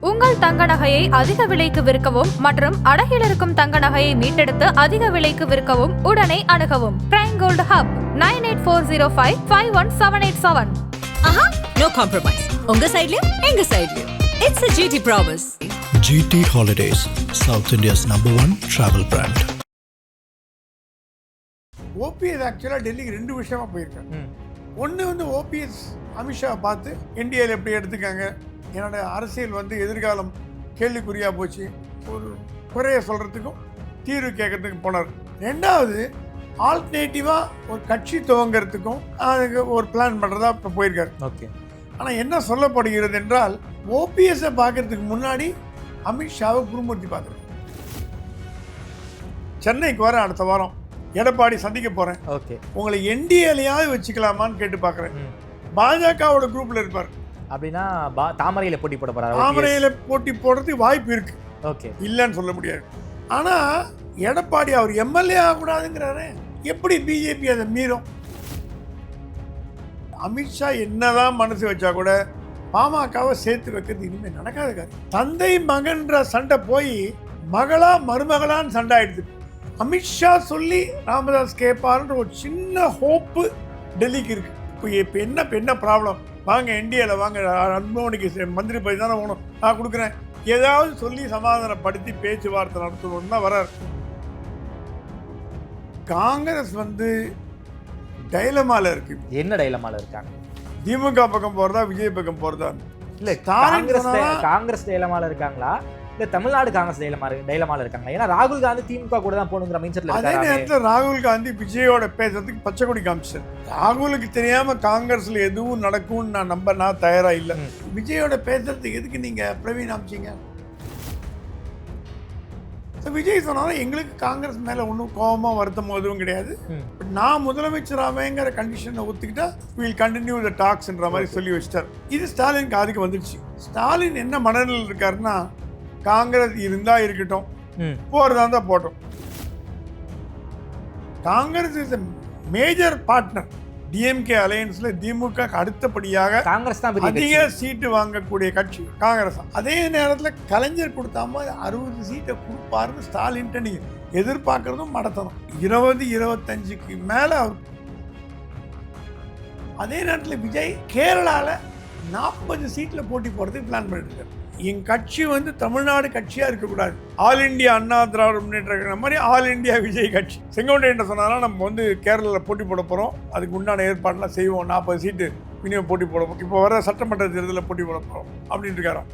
உங்கள் தங்க நகையை அதிக விலைக்கு விற்கவும் மற்றும் அடகில் இருக்கும் தங்க நகையை மீட்டெடுத்து அதிக விலைக்கு விற்கவும் உடனே அணுகவும் பிரைம் கோல்டு ஹப் 9840551787. ஆஹா, no compromise. உங்க சைடுலயும் எங்க சைடுலயும். It's a GT promise. GT Holidays, South India's #1 travel brand. OPS ஆக்சுவலாக டெல்லிக்கு 2 விஷயமா போயிருக்காங்க. ஒன்று வந்து ஓபிஎஸ் அமித்ஷாவை பார்த்து இந்தியாவில் எப்படி எடுத்துக்காங்க, என்னோட அரசியல் வந்து எதிர்காலம் கேள்விக்குறியாக போச்சு, ஒரு குறைய சொல்கிறதுக்கும் தீர்வு கேட்கறதுக்கும் போனார். ரெண்டாவது ஆல்டர்னேட்டிவாக ஒரு கட்சி துவங்கிறதுக்கும் அதுக்கு ஒரு பிளான் பண்ணுறதா இப்போ போயிருக்காரு. ஓகே. ஆனால் என்ன சொல்லப்படுகிறது என்றால் ஓபிஎஸ்ஸை பார்க்கறதுக்கு முன்னாடி அமித்ஷாவை குருமூர்த்தி பார்த்துருக்காங்க. சென்னைக்கு வர அடுத்த வாரம் எடப்பாடி சந்திக்க போகிறேன், ஓகே, உங்களை என்டிஏலையாவது வச்சுக்கலாமான்னு கேட்டு பார்க்குறேன். பாஜகவோட குரூப்பில் இருப்பார் அப்படின்னா தாமரையில் போட்டி போட போகிறார். தாமரையில் போட்டி போடுறதுக்கு வாய்ப்பு இருக்கு, ஓகே, இல்லைன்னு சொல்ல முடியாது. ஆனால் எடப்பாடி அவர் எம்எல்ஏ ஆகக்கூடாதுங்கிறாரு. எப்படி பிஜேபி அதை மீறும்? அமித்ஷா என்னதான் மனசு வச்சா கூட பாமகவை சேர்த்து வைக்கிறது இனிமேல் நடக்காத காரியம். தந்தை மகன்ற சண்டை போய் மகளா மருமகளான்னு சண்டை ஆயிடுது. அமித்ஷா சொல்லி ராமதாஸ் கேட்பாருன்ற ஒரு சின்ன ஹோப்பு டெல்லிக்கு இருக்கு. இப்போ என்ன ப்ராப்ளம், வாங்க என்டிஏல வாங்க, அன்போனிக்கு மந்திரி பதவி தானே போகணும், நான் கொடுக்குறேன், ஏதாவது சொல்லி சமாதானப்படுத்தி பேச்சுவார்த்தை நடத்தணும்னு தான் வராரு. காங்கிரஸ் வந்து டைலமால இருக்கு. என்ன டைலமால இருக்காங்க? திமுக பக்கம் போறதா விஜய் பக்கம் போறதா? இல்ல, காங்கிரஸ் டைலமால இருக்காங்களா இல்ல தமிழ்நாடு காங்கிரஸ் டைலமால இருக்காங்க? ஏன்னா ராகுல் காந்தி திமுக கூட தான் போகணுங்கிற மைண்ட் செட்ல இருக்காரு. அதே நேரத்தில் ராகுல் காந்தி விஜயோட பேசுறதுக்கு பச்சை கொடி காமிச்சார். ராகுலுக்கு தெரியாம காங்கிரஸ்ல எதுவும் நடக்கும்னு நான் தயாரா இல்லை. விஜயோட பேசுறதுக்கு எதுக்கு நீங்க பிரவீன் அமைச்சிங்க? விஜய் சொன்னாலும் எங்களுக்கு காங்கிரஸ் மேல ஒன்றும் கோபமா வருத்தமோ எதுவும் கிடையாது, நான் முதலமைச்சராவேங்கிற கண்டிஷனை ஒத்துக்கிட்டா வில் கண்டினியூ த டாக்ஸ்ன்ற மாதிரி சொல்லி வச்சிட்டார். இது ஸ்டாலின் காதுக்கு வந்துடுச்சு. ஸ்டாலின் என்ன மனநிலையில் இருக்காருன்னா, காங்கிரஸ் இருந்தா இருக்கட்டும், போறதா இருந்தா போட்டோம். Congress is major partner DMK அலையன்ஸ்ல. திமுக அடுத்தபடியாக காங்கிரஸ் தான் அதிக சீட்டு வாங்கக்கூடிய கட்சி காங்கிரஸ். அதே நேரத்தில் கலைஞர் கொடுத்தாம 60 சீட்டை கொடுப்பாருன்னு ஸ்டாலின் நீங்க எதிர்பார்க்கறதும் மடத்தணும். 20-25க்கு மேல அவர். அதே நேரத்தில் விஜய் கேரளால 40 சீட்ல போட்டி போடுறதுக்கு பிளான் பண்ணிட்டு இருக்காரு. என் கட்சி வந்து தமிழ்நாடு கட்சியா இருக்கக்கூடாது, ஆல் இண்டியா அண்ணா திராவிட முன்னேற்ற மாதிரி ஆல் இண்டியா விஜய் கட்சி. செங்கோட்டையன் சொன்னாலும் நம்ம வந்து கேரளாவில் போட்டி போட போகிறோம், அதுக்கு உண்டான ஏற்பாடுலாம் செய்வோம், 40 சீட்டு மினிமம் போட்டி போட போகிறோம், இப்போ வர சட்டமன்ற தேர்தலில் போட்டி போட போகிறோம் அப்படின்னு இருக்காராம்.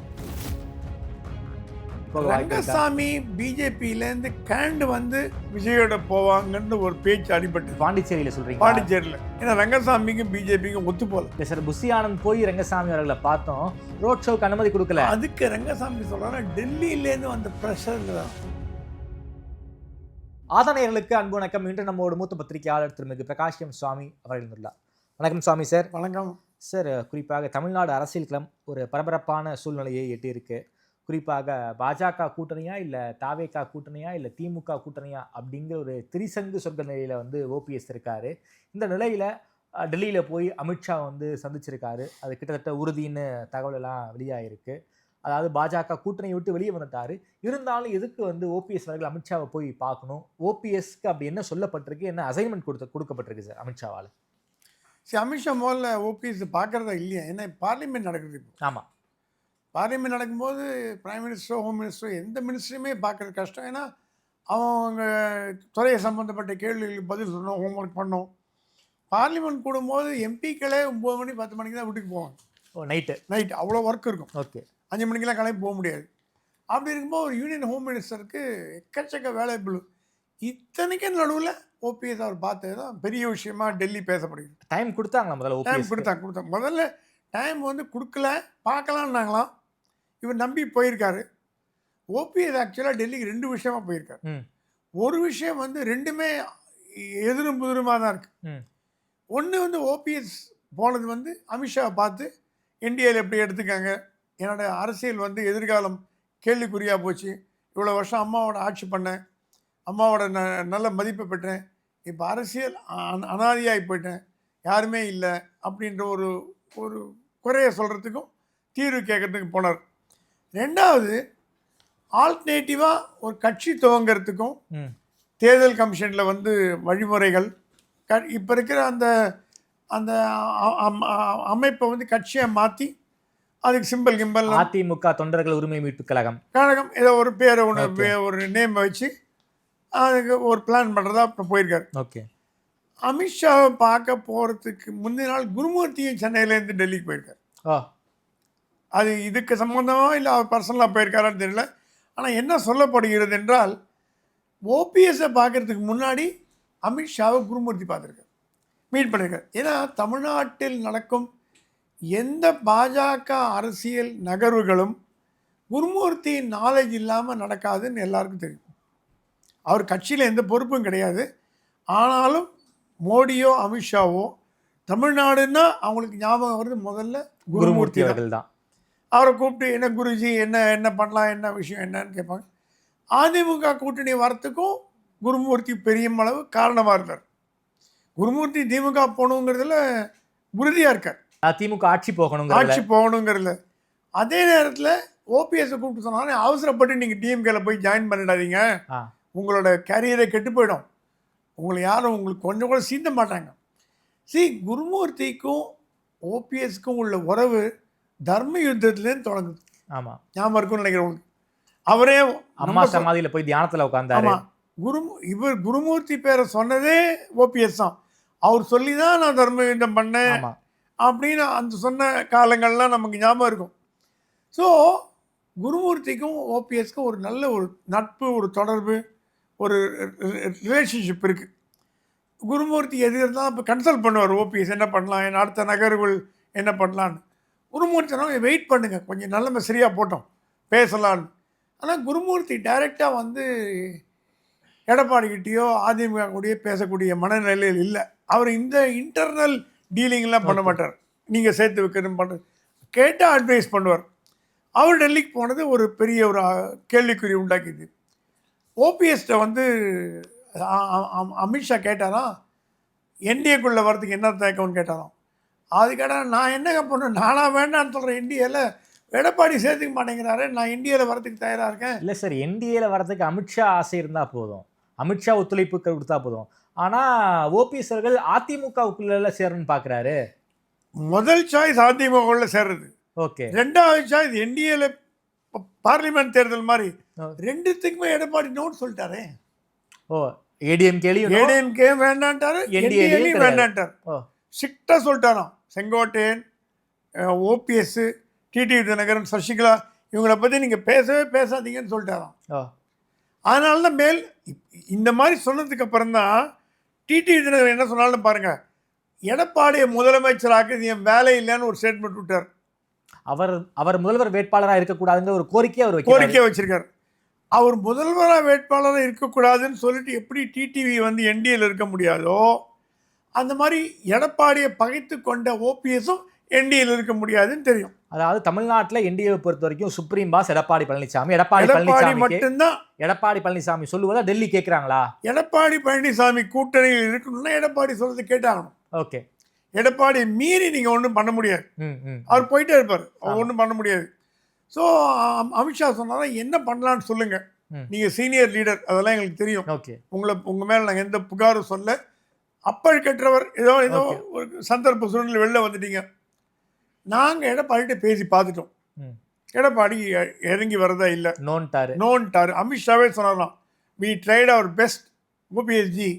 ரங்கசாமி பிஜேபியிலேருந்து கேண்டு வந்து விஜயோட போவாங்கன்னு ஒரு பேச்சு அடிபட்டு பாண்டிச்சேரியில் சொல்றீங்க? பாண்டிச்சேரியில். ஏன்னா ரங்கசாமிக்கும் பிஜேபிக்கும் ஒத்து போல. சார், புஷி ஆனந்த் போய் ரங்கசாமி அவர்களை பார்த்தோம், ரோட் ஷோக்கு அனுமதி கொடுக்கல. அதுக்கு ரங்கசாமி சொல்றாங்க டெல்லியிலேருந்து வந்த பிரஷர் தான். ஆதனையர்களுக்கு அன்பு வணக்கம். இன்று நம்மோட மூத்த பத்திரிகையாளர் திருமிகு பிரகாஷ் எம் சுவாமி அவர்கள் இருந்துள்ளார். வணக்கம் சுவாமி சார். வணக்கம் சார். குறிப்பாக தமிழ்நாடு அரசியல் களம் ஒரு பரபரப்பான சூழ்நிலையை எட்டியிருக்கு. குறிப்பாக பாஜக கூட்டணியா இல்லை தாவேகா கூட்டணியா இல்லை திமுக கூட்டணியா அப்படிங்கிற ஒரு திரிசங்கு சொர்க்க நிலையில் வந்து ஓபிஎஸ் இருக்காரு. இந்த நிலையில் டெல்லியில் போய் அமித்ஷா வந்து சந்திச்சிருக்காரு. அது கிட்டத்தட்ட உறுதின்னு தகவல் எல்லாம் வெளியாகிருக்கு. அதாவது பாஜக கூட்டணியை விட்டு வெளியே வந்துட்டாரு. இருந்தாலும் எதுக்கு வந்து ஓபிஎஸ் அவர்கள் அமித்ஷாவை போய் பார்க்கணும்? ஓபிஎஸ்க்கு அப்படி என்ன சொல்லப்பட்டிருக்கு, என்ன அசைன்மெண்ட் கொடுக்கப்பட்டிருக்கு சார் அமித்ஷாவால்? சரி, அமித்ஷா முதல்ல ஓபிஎஸ் பார்க்குறதா இல்லையா? ஏன்னா பார்லிமெண்ட் நடக்குது இப்போ. ஆமாம், பார்லிமெண்ட் நடக்கும்போது பிரைம் மினிஸ்டரோ ஹோம் மினிஸ்டரோ எந்த மினிஸ்டரையுமே பார்க்குறது கஷ்டம். ஏன்னா அவங்க துறையை சம்மந்தப்பட்ட கேள்விகளுக்கு பதில் சொல்லணும், ஹோம்ஒர்க் பண்ணணும். பார்லிமெண்ட் கூடும்போது எம்பிக்களே 9 மணி 10 மணிக்கு தான் வீட்டுக்கு போவாங்க. நைட்டு அவ்வளோ ஒர்க் இருக்கும். ஓகே, 5 மணிக்கெலாம் கிளம்பி போக முடியாது. அப்படி இருக்கும்போது ஒரு யூனியன் ஹோம் மினிஸ்டருக்கு எக்கச்சக்க வேலைபிள். இத்தனைக்கும் நடுவில் ஓபிஎஸ் அவர் பார்த்தது தான் பெரிய விஷயமா டெல்லி பேசப்படுகிறது. டைம் கொடுத்தாங்களா? முதல்ல டைம் கொடுத்தாங்க. முதல்ல டைம் வந்து கொடுக்கல, பார்க்கலான்னாங்களாம். இவர் நம்பி போயிருக்காரு. ஓபிஎஸ் ஆக்சுவலாக டெல்லிக்கு 2 விஷயமா போயிருக்காரு. ஒரு விஷயம் வந்து ரெண்டுமே எதிரும் புதிருமாக தான் இருக்கு. ஒன்று வந்து ஓபிஎஸ் போனது வந்து அமித்ஷாவை பார்த்து என்டிஏல எப்படி எடுத்துக்காங்க, என்னோட அரசியல் வந்து எதிர்காலம் கேள்விக்குறியாக போச்சு, இவ்வளோ வருஷம் அம்மாவோட ஆட்சி பண்ணேன், அம்மாவோட நல்ல மதிப்பை பெற்றேன், இப்போ அரசியல் அனாதியாகி போயிட்டேன், யாருமே இல்லை அப்படின்ற ஒரு குறைய சொல்கிறதுக்கும் தீர்வு கேட்கறதுக்கு போனார். ரெண்டாவது ஆல்டர்னேட்டிவாக ஒரு கட்சி துவங்கிறதுக்கும் ம் தேர்தல் கமிஷனில் வந்து வழிமுறைகள் இப்போ இருக்கிற அந்த அந்த அமைப்பை வந்து கட்சியை மாற்றி அதுக்கு சிம்பிள் கிம்பல் அதிமுக தொண்டர்கள் உரிமை மீட்பு கழகம் கழகம் ஏதோ ஒரு பேரை ஒன்று ஒரு நேம் வச்சு அதுக்கு ஒரு பிளான் பண்ணுறதா இப்போ போயிருக்காரு. ஓகே. அமித்ஷாவை பார்க்க போகிறதுக்கு முந்தின நாள் குருமூர்த்தியும் சென்னையிலேருந்து டெல்லிக்கு போயிருக்காரு. ஓ, அது இதுக்கு சம்மந்தமாக இல்லை அவர் பர்சனலாக போயிருக்காரான்னு தெரியல. ஆனால் என்ன சொல்லப்படுகிறது என்றால் ஓபிஎஸ்ஸை பார்க்கறதுக்கு முன்னாடி அமித்ஷாவை குருமூர்த்தி பார்த்துருக்காரு, மீட் பண்ணியிருக்காரு. ஏன்னா தமிழ்நாட்டில் நடக்கும் எந்த பாஜக அரசியல் நகர்வுகளும் குருமூர்த்தியின் நாலேஜ் இல்லாமல் நடக்காதுன்னு எல்லாருக்கும் தெரியும். அவர் கட்சியில் எந்த பொறுப்பும் கிடையாது. ஆனாலும் மோடியோ அமித்ஷாவோ தமிழ்நாடுன்னா அவங்களுக்கு ஞாபகம் வருது முதல்ல குருமூர்த்தி அவர்கள் தான். அவரை கூப்பிட்டு என்ன குருஜி என்ன என்ன பண்ணலாம், என்ன விஷயம் என்னன்னு கேட்பாங்க. அதிமுக கூட்டணி வரத்துக்கும் குருமூர்த்தி பெரிய அளவு காரணமாக இருக்கார். குருமூர்த்தி திமுக போகணுங்கிறதுல உறுதியாக இருக்கார். திமுக ஆட்சி போகணும், ஆட்சி போகணுங்கிறதுல. அதே நேரத்தில் ஓபிஎஸ்ஸை கூப்பிட்டு சொன்னாலும் அவசரப்பட்டு நீங்கள் டிஎம்கேல போய் ஜாயின் பண்ணிடாதீங்க, உங்களோட கேரியரை கெட்டு போயிடும், உங்களை யாரும் உங்களுக்கு கொஞ்சம் கூட சீந்த மாட்டாங்க. குருமூர்த்திக்கும் ஓபிஎஸ்க்கும் உள்ள உறவு தர்ம யுத்தத்துலேருந்து தொடங்குது. ஆமாம், ஞாபகம் இருக்கும்னு நினைக்கிறவங்களுக்கு. அவரே அம்மா சமாதியில் போய் தியானத்தில் உட்கார்ந்தாரு. ஆமாம், இவர் குருமூர்த்தி பேரை சொன்னதே ஓபிஎஸ் தான். அவர் சொல்லி தான் நான் தர்ம யுத்தம் பண்ணேன் அப்படின்னு அந்த சொன்ன காலங்கள்லாம் நமக்கு ஞாபகம் இருக்கும். ஸோ குருமூர்த்திக்கும் ஓபிஎஸ்க்கும் ஒரு நல்ல ஒரு நட்பு, ஒரு தொடர்பு, ஒரு ரிலேஷன்ஷிப் இருக்குது. குருமூர்த்தி எது இருந்தாலும் இப்போ கன்சல்ட் பண்ணுவார் ஓபிஎஸ், என்ன பண்ணலாம், என்ன அடுத்த நகர்வுகள் என்ன பண்ணலான்னு. குருமூர்த்தி வெயிட் பண்ணுங்கள், கொஞ்சம் நிலைமை சரியாக போட்டோம் பேசலான்னு. ஆனால் குருமூர்த்தி டைரெக்டாக வந்து எடப்பாடிக்கிட்டேயோ அதிமுக கூடயோ பேசக்கூடிய மனநிலையில் இல்லை. அவர் இந்த இன்டர்னல் டீலிங்லாம் பண்ண மாட்டார். நீங்கள் சேர்த்து வைக்கணும் பண்ணுறது கேட்டால் அட்வைஸ் பண்ணுவார். அவர் டெல்லிக்கு போனது ஒரு பெரிய ஒரு கேள்விக்குறி உண்டாக்கிது. ஓபிஎஸ்ட்டை வந்து அமித்ஷா கேட்டாராம், என்டிஏக்குள்ளே வரதுக்கு என்ன தேக்கம்னு கேட்டாராம். அதுக்கடா நான் என்னங்க பண்ணேன், நானாக வேண்டான்னு சொல்கிறேன், என்டிஏல எடப்பாடி சேர்த்துக்க மாட்டேங்கிறாரு, நான் என்டிஏல வரதுக்கு தயாராக இருக்கேன். இல்லை சார், என்டிஏல வரதுக்கு அமித்ஷா ஆசை இருந்தால் போதும், அமித்ஷா ஒத்துழைப்பு கொடுத்தா போதும். ஆனால் ஓபிஎஸ் அவர்கள் அதிமுகவுக்குள்ள சேரணும்னு பார்க்குறாரு. முதல் சாய்ஸ் அதிமுகவுள்ள சேர்றது. ஓகே. ரெண்டாவது சாய்ஸ் என்டிஏல பார்லிமெண்ட் தேர்தல் மாதிரி ரெண்டுத்துக்குமே எடப்பாடி நோட் சொல்லிட்டாரே. ஓ, ஏடிஎம்கே வேண்டான்ட்டாரு, என்டிஏலையும் வேண்டான்ட்டார். ஸ்ட்ரிக்டாக சொல்லிட்டாராம். செங்கோட்டையன், ஓபிஎஸ், டிடிவி தினகரன், சசிகலா இவங்களை பற்றி நீங்கள் பேசவே பேசாதீங்கன்னு சொல்லிட்டாராம். அதனால தான் இந்த மாதிரி சொன்னதுக்கு அப்புறம் தான் டிடிவி தினகரன் என்ன சொன்னாலும் பாருங்கள், எடப்பாடியை முதலமைச்சராக்குது என் வேலை இல்லைன்னு ஒரு ஸ்டேட்மெண்ட் விட்டார். அவர் முதல்வர் வேட்பாளராக இருக்கக்கூடாதுங்கிற ஒரு கோரிக்கை வச்சிருக்காரு. அவர் முதல்வராக வேட்பாளராக இருக்கக்கூடாதுன்னு சொல்லிட்டு எப்படி டிடிவி வந்து என்டிஏல இருக்க முடியாதோ அந்த மாதிரி எடப்பாடியை பகைத்து கொண்ட ஓபிஎஸும் என்டிஏல இருக்க முடியாதுன்னு தெரியும். அதாவது தமிழ்நாட்டில் என்டிஏவை பொறுத்த வரைக்கும் சுப்ரீம் பாஸ் எடப்பாடி பழனிசாமி. மட்டும்தான். எடப்பாடி பழனிசாமி சொல்லுவதா டெல்லி கேட்குறாங்களா? எடப்பாடி பழனிசாமி கூட்டணியில் இருக்கணும்னா எடப்பாடி சொல்றது கேட்டாகணும். ஓகே. எடப்பாடி மீறி நீங்கள் ஒன்றும் பண்ண முடியாது. அவர் போயிட்டே இருப்பார், அவர் ஒன்றும் பண்ண முடியாது. ஸோ அமித்ஷா சொன்னாலும் என்ன பண்ணலான்னு சொல்லுங்கள், நீங்கள் சீனியர் லீடர், அதெல்லாம் எங்களுக்கு தெரியும். ஓகே. உங்கள் மேலே நாங்கள் எந்த புகாரும் சொல்ல, அப்பல் கற்றவர், ஏதோ ஒரு சந்தர்ப்ப சூழ்நிலை வெளில வந்துட்டீங்க, நாங்கள் எடப்பாடிகிட்ட பேசி பார்த்துட்டோம், எடப்பாடி இறங்கி வரதா இல்லை, நோன்ட்டாரு. அமித்ஷாவே சொன்னாராம், வி ட்ரைட் அவர் பெஸ்ட் ஓபிஎஸ்ஜி,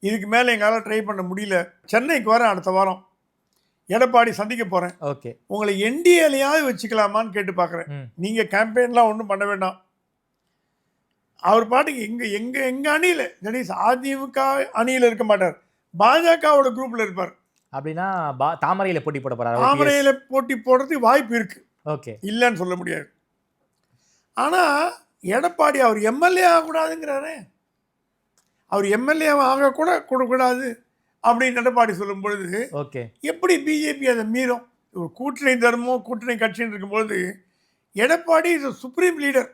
இதுக்கு மேலே எங்களால் ட்ரை பண்ண முடியல, சென்னைக்கு வரேன் அடுத்த வாரம், எடப்பாடி சந்திக்க போகிறேன், ஓகே, உங்களை என்டிஏலையாவது வச்சுக்கலாமான்னு கேட்டு பார்க்குறேன், நீங்கள் கேம்பெயின்லாம் ஒன்றும் பண்ண வேண்டாம். அவர் பாட்டுக்கு எங்கள் அணியில், தட் இஸ் அதிமுக அணியில் இருக்க மாட்டார், பாஜகவோட குரூப்பில் இருப்பார். அப்படின்னா தாமரையில் போட்டி போட போகிறார். தாமரையில் போட்டி போடுறதுக்கு வாய்ப்பு இருக்குது. ஓகே, இல்லைன்னு சொல்ல முடியாது. ஆனால் எடப்பாடி அவர் எம்எல்ஏ ஆகக்கூடாதுங்கிறாரே, அவர் எம்எல்ஏ கூடக்கூடாது அப்படின்னு எடப்பாடி சொல்லும் பொழுது ஓகே, எப்படி பிஜேபி அதை மீறும்? ஒரு கூட்டணி தர்மம், கூட்டணி கட்சின்னு இருக்கும்பொழுது எடப்பாடி இது சுப்ரீம் லீடர்.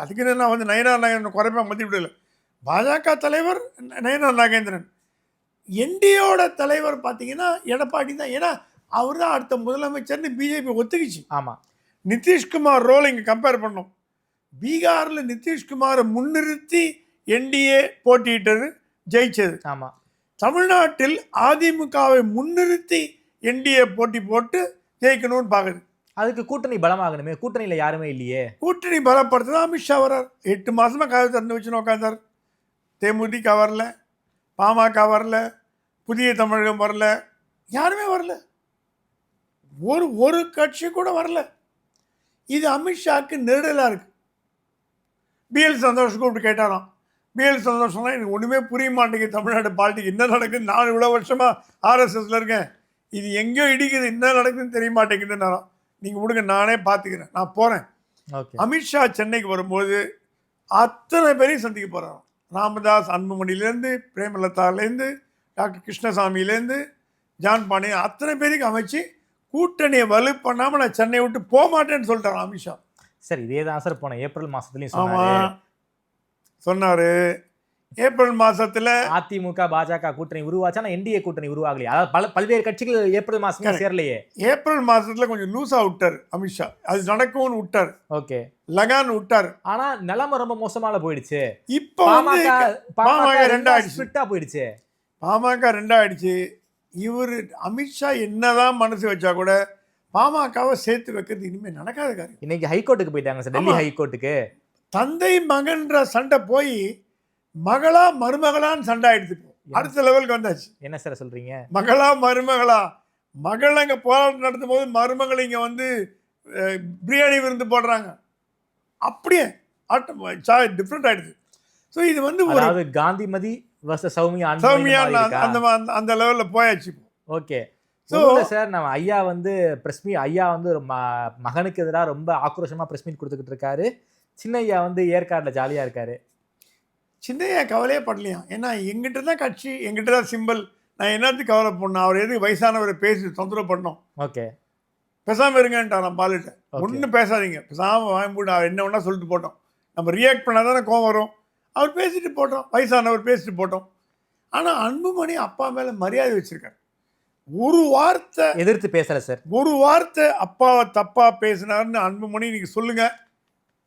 அதுக்கு நான் வந்து நயனார் நாகேந்திரன் குறைப்பாக மதி விடலை. பாஜக தலைவர் நயனார் நாகேந்திரன், என்டிஏவோட தலைவர் பார்த்தீங்கன்னா எடப்பாடி தான். ஏன்னா அவர் தான் அடுத்த முதலமைச்சர்னு பிஜேபி ஒத்துக்கிச்சு. ஆமாம், நிதிஷ்குமார் ரோல் இங்கே கம்பேர் பண்ணோம். பீகாரில் நிதிஷ்குமாரை முன்னிறுத்தி என்டிஏ போட்டியிட்டது, ஜெயிச்சது. ஆமாம். தமிழ்நாட்டில் அதிமுகவை முன்னிறுத்தி என்டிஏ போட்டி போட்டு ஜெயிக்கணும்னு பார்க்குது. அதுக்கு கூட்டணி பலமாகணுமே, கூட்டணியில் யாருமே இல்லையே. கூட்டணி பலப்படுத்த அமித்ஷா வர்றார். 8 மாதமாக கதவை திறந்து வச்சுன்னு உட்காந்தார். தேமுதிக வரல, பாமக வரல, புதிய தமிழகம் வரல, யாருமே வரல. ஒரு கட்சி கூட வரல. இது அமித்ஷாவுக்கு நெருடலாக இருக்கு. பிஎல் சந்தோஷ் கூப்பிட்டு கேட்டாராம். பிஎல் சந்தோஷம்லாம் எனக்கு ஒன்றுமே புரிய மாட்டேங்குது, தமிழ்நாடு பாலிட்டிக் என்ன நடக்குது, நான் இவ்வளோ வருஷமாக ஆர்எஸ்எஸ்ல இருக்கேன், இது எங்கேயோ இடிக்குது, என்ன நடக்குதுன்னு தெரிய மாட்டேங்குதுன்னாராம். நீங்கள் விடுங்க, நானே பார்த்துக்கிறேன், நான் போகிறேன். அமித்ஷா சென்னைக்கு வரும்போது அத்தனை பேரையும் சந்திக்க போகிறாராம். ராமதாஸ் அன்புமணிலேருந்து, பிரேமலதாலேருந்து, டாக்டர் கிருஷ்ணசாமியிலேருந்து, ஜான் பாண்டே, அத்தனை பேருக்கு அமைச்சு கூட்டணியை வலு பண்ணாமல் நான் சென்னை விட்டு போக மாட்டேன்னு சொல்லிட்டாராம் அமித்ஷா. சார் இதே தான் சார் போன ஏப்ரல் மாதத்துலையும் சொன்னார். ஏப்ரல் மாதத்தில் அதிமுக பாஜக கூட்டணி உருவாச்சு, ஆனால் என்டிஏ கூட்டணி உருவாகலையே. அதாவது பல்வேறு கட்சிகள் ஏப்ரல் மாதம் சேரலையே. ஏப்ரல் மாதத்தில் கொஞ்சம் லூஸாக விட்டார் அமித்ஷா. அது நடக்கும்னு விட்டார். ஓகே, லகான் விட்டார். ஆனால் நிலைமை ரொம்ப மோசமாக போயிடுச்சு. இப்போ பாமக 2 ஆயிடுச்சு. போயிடுச்சு. பாமக 2 ஆயிடுச்சு. இவர் அமித்ஷா என்னதான் மனசு வச்சா கூட பாமகவை சேர்த்து வைக்கிறது இனிமேல் நடக்காத காரியம். இன்னைக்கு ஹைகோர்ட்டுக்கு போயிட்டாங்க சார், டெல்லி ஹைகோர்ட்டுக்கு. தந்தை மகன்ற சண்டை போய் மகளா மருமகளான்னு சண்டை ஆயிடுச்சு. அடுத்த லெவலுக்கு வந்தாச்சு. என்ன சார் சொல்றீங்க? மகளா மருமகளா? மகள் அங்கே போராட்டம் நடத்தும் போது மருமகள் இங்கே வந்து பிரியாணி விருந்து போடுறாங்க. அப்படியே டிஃப்ரெண்ட் ஆயிடுது. ஸோ இது வந்து ஒரு காந்திமதி சௌமியா அந்த லெவலில் போயாச்சு. ஓகே. ஸோ சார், நம்ம ஐயா வந்து ஐயா வந்து மகனுக்கு எதிராக ரொம்ப ஆக்ரோஷமாக ப்ரெஸ் மீட் கொடுத்துக்கிட்டு இருக்காரு. சின்ன ஐயா வந்து ஏற்காடில் ஜாலியாக இருக்காரு. சின்னையா கவலையே படலையா? ஏன்னா எங்கிட்ட தான் கட்சி, எங்கிட்ட தான் சிம்பிள், நான் என்னத்துக்கு கவலை பண்ணோம்? அவர் எதுக்கு வயசானவரை பேசி தொந்தரவு பண்ணோம்? ஓகே, பேசாமல் இருங்கன்ட்டார். நான் பாலிட்ட ஒன்றும் பேசாதீங்க, பேசாமல் வாங்கி போட்டு அவர் என்ன வேணா சொல்லிட்டு போட்டோம். நம்ம ரியாக்ட் பண்ணால் தானே கோவம் வரும். அவர் பேசிட்டு போட்டோம், வயசானவர் பேசிட்டு போட்டோம். ஆனால் அன்புமணி அப்பா மேலே மரியாதை வச்சுருக்கார். ஒரு வார்த்தை எதிர்த்து பேசலை சார். ஒரு வார்த்தை அப்பாவை தப்பாக பேசினார்னு அன்புமணி நீங்கள் சொல்லுங்கள்,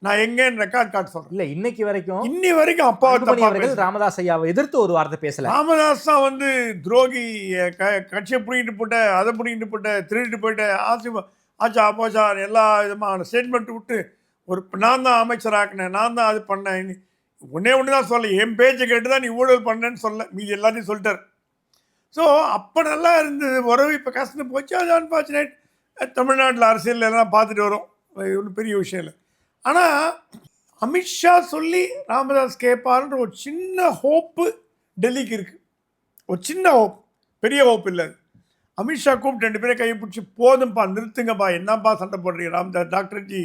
நான் எங்கன்னு ரெக்கார்ட் கார்டு சொல்றேன். இல்ல இன்னி வரைக்கும் அப்பாவை தப்பா ராமதாஸ் ஐயாவை எதிர்த்து ஒரு வார்த்தை பேசல. ராமதாஸ் தான் வந்து துரோகி, கட்சியை பிடிக்கிட்டு போட்ட, அதை பிடிக்கிட்டு போட்ட, திருடிட்டு போயிட்ட, ஆச்சா போச்சா எல்லா விதமான ஸ்டேட்மெண்ட் விட்டு நான் தான் அமைச்சராக்கினேன், நான் தான் அது பண்ணேன், ஒன்னே ஒன்று தான் சொல்ல, என் பேச்சை கேட்டு தான் நீ ஊழல் பண்ணேன்னு சொல்ல, மீதி எல்லாத்தையும் சொல்லிட்டார். ஸோ அப்போ நல்லா இருந்தது உறவு. இப்போ கஷ்டம் போச்சு. அது அன்பார்ச்சுனேட். தமிழ்நாட்டில் அரசியல் எல்லாம் பார்த்துட்டு வரோம், ஒன்றும் பெரிய விஷயம் இல்லை. ஆனால் அமித்ஷா சொல்லி ராமதாஸ் கேட்பாருன்ற ஒரு சின்ன ஹோப்பு டெல்லிக்கு இருக்குது. ஒரு சின்ன ஹோப், பெரிய ஹோப் இல்லை. அமித்ஷா கூப்பிட்டு 2 பேரை கையை பிடிச்சி, போதும்ப்பா நிறுத்துங்கப்பா, என்னப்பா சண்டை போடுறீங்க ராமதாஸ் டாக்டர்ஜி,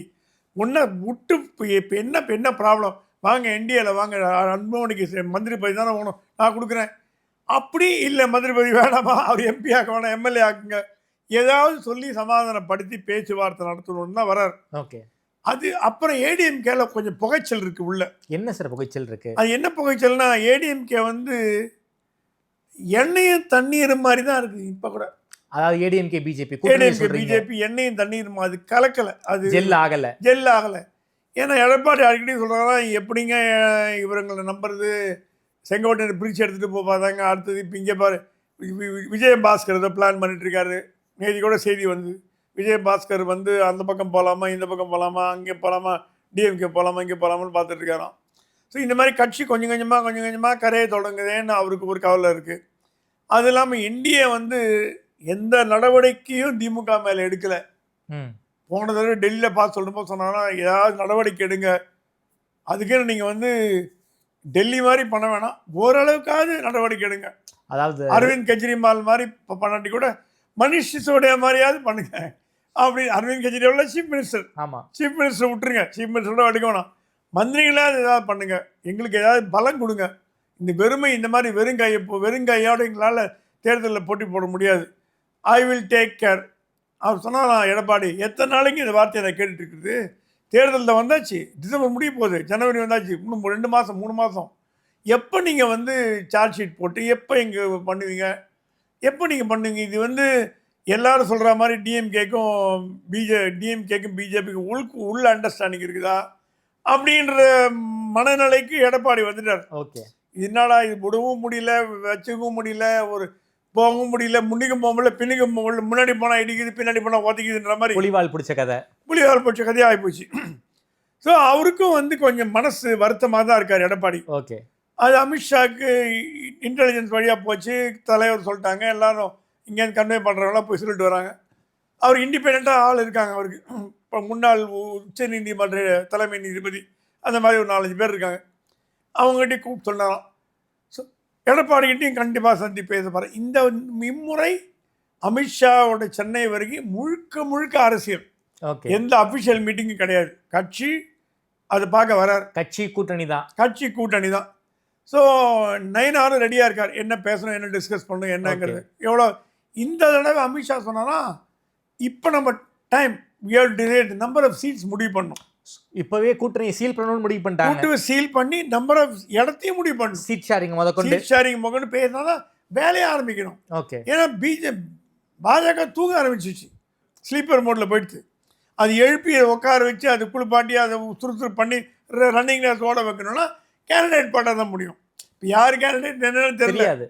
ஒன்றை விட்டு இப்போ என்ன ப்ராப்ளம், வாங்க என்டிஏல வாங்க, அன்புமணிக்கு மந்திரி பதவி தானே வேணும், நான் கொடுக்குறேன். அப்படி இல்லை, மந்திரி பதவி வேணாமா, அவர் எம்பி ஆக்க வேணாம், எம்எல்ஏ ஆக்குங்க, ஏதாவது சொல்லி சமாதானப்படுத்தி பேச்சுவார்த்தை நடத்தணும்னு தான் வர்றார். ஓகே. அது அப்புறம் ஏடிஎம்கேல கொஞ்சம் புகைச்சல் இருக்கு உள்ள. என்ன சார் புகைச்சல் இருக்கு? அது என்ன புகைச்சல்னா, ஏடிஎம்கே வந்து எண்ணெயும் தண்ணீரும் மாதிரி தான் இருக்கு இப்போ கூட. அதாவது ஏடிஎம்கே பிஜேபி எண்ணெயும் தண்ணீரும், அது கலக்கலை, அது ஜெல் ஆகலை. ஏன்னா எடப்பாடி அடிக்கடி சொல்கிறாரா, எப்படிங்க இவங்களை நம்புறது, செங்கோட்டையை பிரித்து எடுத்துகிட்டு போப்பாதாங்க, அடுத்தது இப்போ இங்கே பாரு விஜயபாஸ்கர் இதை பிளான் பண்ணிட்டுருக்காரு. நேதி கூட செய்தி வந்து விஜயபாஸ்கர் வந்து அந்த பக்கம் போகலாமா, இந்த பக்கம் போகலாமா, அங்கே போகலாமா, டிஎம்கே போகலாமா, இங்கே போகலாமான்னு பார்த்துட்டு இருக்காராம். ஸோ இந்த மாதிரி கட்சி கொஞ்சம் கொஞ்சமாக கரையை தொடங்குதேன்னு அவருக்கு ஒரு கவலை இருக்குது. அது இல்லாமல் என்டிஏ வந்து எந்த நடவடிக்கையும் திமுக மேலே எடுக்கலை. போன தடவை டெல்லியில் பார்த்து சொல்லும்போது சொன்னாங்கன்னா, ஏதாவது நடவடிக்கை எடுங்க, அதுக்குன்னு நீங்கள் வந்து டெல்லி மாதிரி பண்ண வேணாம், ஓரளவுக்காவது நடவடிக்கை எடுங்க. அதாவது அரவிந்த் கெஜ்ரிவால் மாதிரி பண்ணாட்டி கூட மனிஷ் சிசோடியா மாதிரியாவது பண்ணுங்க அப்படி. Arvind Kejriwal chief minister, chief minister விட்டுருங்க, சீஃப் மினிஸ்டரோட எடுக்க வேணாம், மந்திரிகளாவது ஏதாவது பண்ணுங்க, எங்களுக்கு ஏதாவது பலம் கொடுங்க. இந்த வெறுமை, இந்த மாதிரி வெறுங்கையோடு எங்களால் தேர்தலில் போட்டி போட முடியாது. ஐ வில் டேக் கேர் அவர் சொன்னால். எடப்பாடி எத்தனை நாளைக்கு இந்த வார்த்தையை நான் கேட்டுட்டு இருக்குது? தேர்தலில் வந்தாச்சு, டிசம்பர் முடிய போகுது, ஜனவரி வந்தாச்சு, இன்னும் 2 மாதம் 3 மாதம். எப்போ நீங்கள் வந்து சார்ஜ் ஷீட் போட்டு எப்போ இங்கே பண்ணுவீங்க, எப்போ நீங்கள் பண்ணுவீங்க? இது வந்து எல்லாரும் சொல்கிற மாதிரி டிஎம்கேக்கும் பிஜேபிக்கும் உள்ள அண்டர்ஸ்டாண்டிங் இருக்குதா அப்படின்ற மனநிலைக்கு எடப்பாடி வந்துட்டார். ஓகே, என்னடா இது விடவும் முடியல, வச்சுக்கவும் முடியல, ஒரு போகவும் முடியல, முன்னிக்கும் போக முடியல, பின்னுக்கும் போக முடியல, முன்னாடி போனால் இடிக்குது, பின்னாடி போனால் ஒதைக்குதுன்ற மாதிரி புலிவால் பிடிச்ச கதை கதையாக ஆகிப்போச்சு. ஸோ அவருக்கும் வந்து கொஞ்சம் மனசு வருத்தமாக தான் இருக்கார் எடப்பாடி. ஓகே, அது அமித்ஷாவுக்கு இன்டெலிஜென்ஸ் வழியாக போச்சு, தலைவர் சொல்லிட்டாங்க, எல்லாரும் இங்கேருந்து கன்வே பண்ணுறவங்களாம் போய் சொல்லிட்டு வராங்க. அவர் இண்டிபெண்ட்டாக ஆள் இருக்காங்க அவருக்கு. இப்போ முன்னாள் உச்ச நீதிமன்ற தலைமை நீதிபதி அந்த மாதிரி ஒரு 4-5 பேர் இருக்காங்க. அவங்ககிட்டயும் கூப்பிட்டு சொன்னாராம். ஸோ எடப்பாடிக்கிட்டையும் கண்டிப்பாக சந்தி பேச போகிறேன். இந்த இம்முறை அமித்ஷாவோட சென்னை வரைக்கும் முழுக்க அரசியல். ஓகே, எந்த அஃபிஷியல் மீட்டிங்கும் கிடையாது. கட்சி அது பார்க்க வரார். கட்சி கூட்டணி தான். ஸோ நயனாரும் ரெடியாக இருக்கார். என்ன பேசணும், என்ன டிஸ்கஸ் பண்ணணும், என்னங்கிறது எவ்வளோ. இந்த தடவை அமித்ஷா சொன்னாரா, இப்போ நம்ம டைம் நம்பர் ஆஃப் சீட்ஸ் முடிவு பண்ணணும். இப்பவே கூட்டணியை சீல் பண்ணணும்னு முடிவு பண்ணிட்டாங்க. கூட்டணி சீல் பண்ணி நம்பர் ஆஃப் இடத்தையும் முடிவு பண்ணணும். சீட் ஷேரிங் முதற்கொண்டு பேசினா தான் வேலையை ஆரம்பிக்கணும். ஓகே, ஏன்னா பாஜக தூங்க ஆரம்பிச்சிச்சு, ஸ்லீப்பர் மோடில் போயிடுச்சு. அது எழுப்பி உட்கார வச்சு அது குளிப்பாட்டி அதை சுறுசுறு பண்ணி ரன்னிங் ரேஸ் ஓட வைக்கணும்னா கேண்டிடேட் பாட்டாக தான் முடியும். இப்போ யார் கேண்டிடேட் என்னன்னு தெரியாது,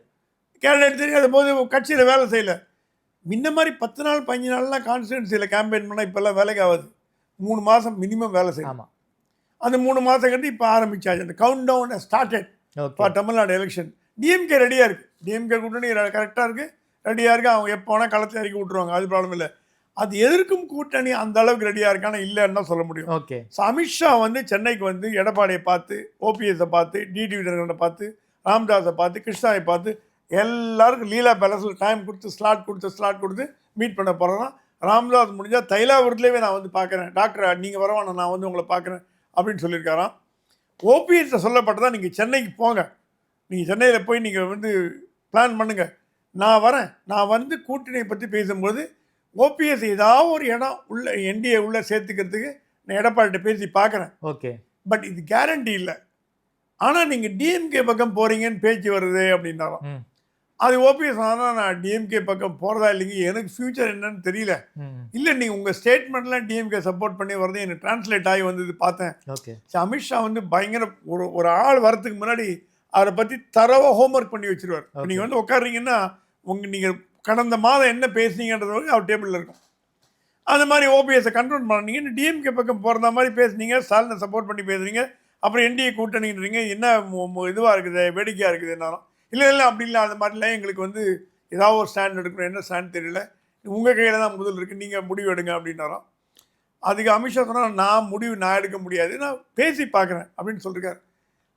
கேண்டிடேட் தெரியாத போது கட்சியில் வேலை செய்யலை. முன்ன மாதிரி 10 நாள் 15 நாள்லாம் கான்ஸ்டிடுவன்சியில் கேம்பெயின் பண்ணால் இப்போல்லாம் வேலைக்கு ஆகாது. 3 மாதம் மினிமம் வேலை செய்யணும். அந்த 3 மாதம் கட்டி இப்போ ஆரம்பிச்சாச்சு. அந்த count down started for Tamil Nadu election. DMK ரெடியாக இருக்குது. டிஎம்கே கூட்டணி கரெக்டாக இருக்குது, ரெடியாக இருக்குது. அவங்க எப்போ வேணால் களத்தில் இறக்கி விட்ருவாங்க, அது ப்ராப்ளம் இல்லை. அது எதிர்க்கும் கூட்டணி அந்த அளவுக்கு ரெடியாக இருக்கானா இல்லைன்னு தான் சொல்ல முடியும். ஓகே, ஸோ அமித்ஷா வந்து சென்னைக்கு வந்து எடப்பாடியை பார்த்து, ஓபிஎஸை பார்த்து, டிடிவி தினகரனை பார்த்து, ராம்தாஸை பார்த்து, கிருஷ்ணாவை பார்த்து எல்லாருக்கும் லீலா பேலஸில் டைம் கொடுத்து ஸ்லாட் கொடுத்து மீட் பண்ண போகிறோம். ராம்தாஸ் முடிஞ்சால் தைலாபுரத்துலேயே நான் வந்து பார்க்குறேன், டாக்டர் நீங்கள் வரவான நான் வந்து உங்களை பார்க்குறேன் அப்படின்னு சொல்லியிருக்காராம். ஓபிஎஸ்ஸை சொல்லப்பட்டதான் நீங்கள் சென்னைக்கு போங்க, நீங்கள் சென்னையில் போய் நீங்கள் வந்து பிளான் பண்ணுங்கள், நான் வரேன், நான் வந்து கூட்டணியை பற்றி பேசும்போது ஓபிஎஸ் ஏதாவது ஒரு இடம் உள்ள என்டிஏ உள்ளே சேர்த்துக்கிறதுக்கு நான் எடப்பாடிட்ட பேசி பார்க்குறேன். ஓகே, பட் இது கேரண்டி இல்லை. ஆனால் நீங்கள் டிஎம்கே பக்கம் போகிறீங்கன்னு பேச்சு வருது அப்படின்னாலும் அது ஓபிஎஸ் ஆனால் நான் டிஎம்கே பக்கம் போகிறதா இல்லைங்க, எனக்கு ஃப்யூச்சர் என்னன்னு தெரியல. இல்லை நீங்கள் உங்கள் ஸ்டேட்மெண்ட்லாம் டிஎம்கே சப்போர்ட் பண்ணி வருது, எனக்கு டிரான்ஸ்லேட் ஆகி வந்தது பார்த்தேன். ஓகே, அமித்ஷா வந்து பயங்கர ஒரு ஆள் வரத்துக்கு முன்னாடி அதை பற்றி தரவாக ஹோம்ஒர்க் பண்ணி வச்சுருவார். நீங்கள் வந்து உட்காடுறீங்கன்னா நீங்கள் கடந்த மாதம் என்ன பேசுனீங்கன்றது வந்து அவர் டேபிளில் இருக்கும். அந்த மாதிரி ஓபிஎஸை கண்ட்ரோல் பண்ணீங்க. டிஎம்கே பக்கம் போகிறதா மாதிரி பேசுனீங்க, ஸ்டாலினை சப்போர்ட் பண்ணி பேசுறீங்க, அப்புறம் என்டிஏ கூட்டணின்றீங்க, என்ன இதுவாக இருக்குது, வேடிக்கையாக இருக்குது. என்னாலும் இல்லை அப்படி இல்லை, அது மாதிரிலாம் எங்களுக்கு வந்து ஏதாவது ஒரு ஸ்டாண்ட் எடுக்கணும், என்ன ஸ்டாண்ட் தெரியல, உங்கள் கையில் தான் முதல் இருக்குது, நீங்கள் முடிவு எடுங்க அப்படின்னாராம். அதுக்கு அமித்ஷா சொன்னால் நான் எடுக்க முடியாது, நான் பேசி பார்க்குறேன் அப்படின்னு சொல்லியிருக்காரு.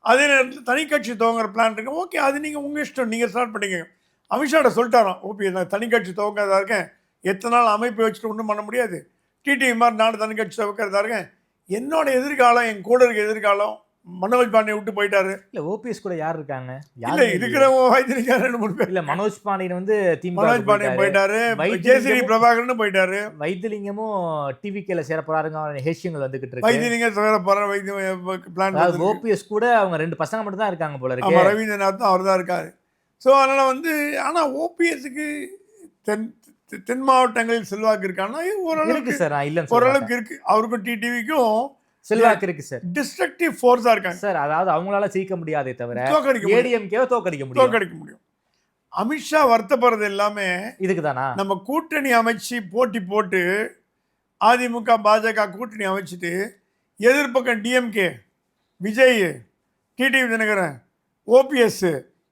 அதே நேரத்தில் தனி கட்சி துவங்குற பிளான் இருக்கு. ஓகே, அது நீங்கள் உங்கள் இஷ்டம், நீங்கள் ஸ்டார்ட் பண்ணிக்கோங்க. அமித்ஷாட்ட சொல்லிட்டாராம் ஓபிஎஸ், நான் தனி கட்சி துவக்கிறதா இருக்கேன், எத்தனை நாள் அமைப்பு வச்சுட்டு ஒன்றும் பண்ண முடியாது, டிடிவி மாதிரி நான் தனி கட்சி துவக்கிறதா இருக்கேன், என்னோட எதிர்காலம், என் கூட இருக்க எதிர்காலம், மனோஜ் பாண்டியன் விட்டு போயிட்டாரு. இல்ல ஓபிஎஸ் கூட யார் இருக்காங்க? இல்ல இருக்கிறவங்க வைத்தியர் 2-3 பேர். இல்ல மனோஜ் பாண்டியன் வந்து மனோஜ் பாண்டியன் போயிட்டாரு, ஜேசிடி பிரபாகரன் போயிட்டாரு, வைத்திலிங்கமும் டிவிகேல சேர போறாருங்க, ஹேஷியங்கள் வந்துகிட்டு இருக்கு. வைத்திலிங்கம் சேர போறாரு, வைத்தியம் பிளான். ஓபிஎஸ் கூட அவங்க 2 பசங்க மட்டும் தான் இருக்காங்க போல இருக்கு. ஆமா, ரவீந்திரநாத் அவர் தான் இருக்காரு. ஸோ அதனால் வந்து ஆனால் ஓபிஎஸ்க்கு தென் மாவட்டங்களில் செல்வாக்கு இருக்கான்னா ஓரளவுக்கு சார், ஓரளவுக்கு இருக்கு. அவருக்கும் டிடிவிக்கும் செல்வாக்கு இருக்கு சார். டிஸ்ட்ரக்டிவ் ஃபோர்ஸா இருக்காங்க சார். அதாவது அவங்களால ஜெயிக்க முடியாதே தவிர ஏடிஎம்கேவை தோக்கடிக்க முடியும். அமித்ஷா வருத்தப்படுறது எல்லாமே இதுக்கு தானா? நம்ம கூட்டணி அமைச்சு போட்டி போட்டு அதிமுக பாஜக கூட்டணி அமைச்சிட்டு எதிர்பக்கம் டிஎம்கே, விஜய், டிடிவி தினகரன், ஓபிஎஸ்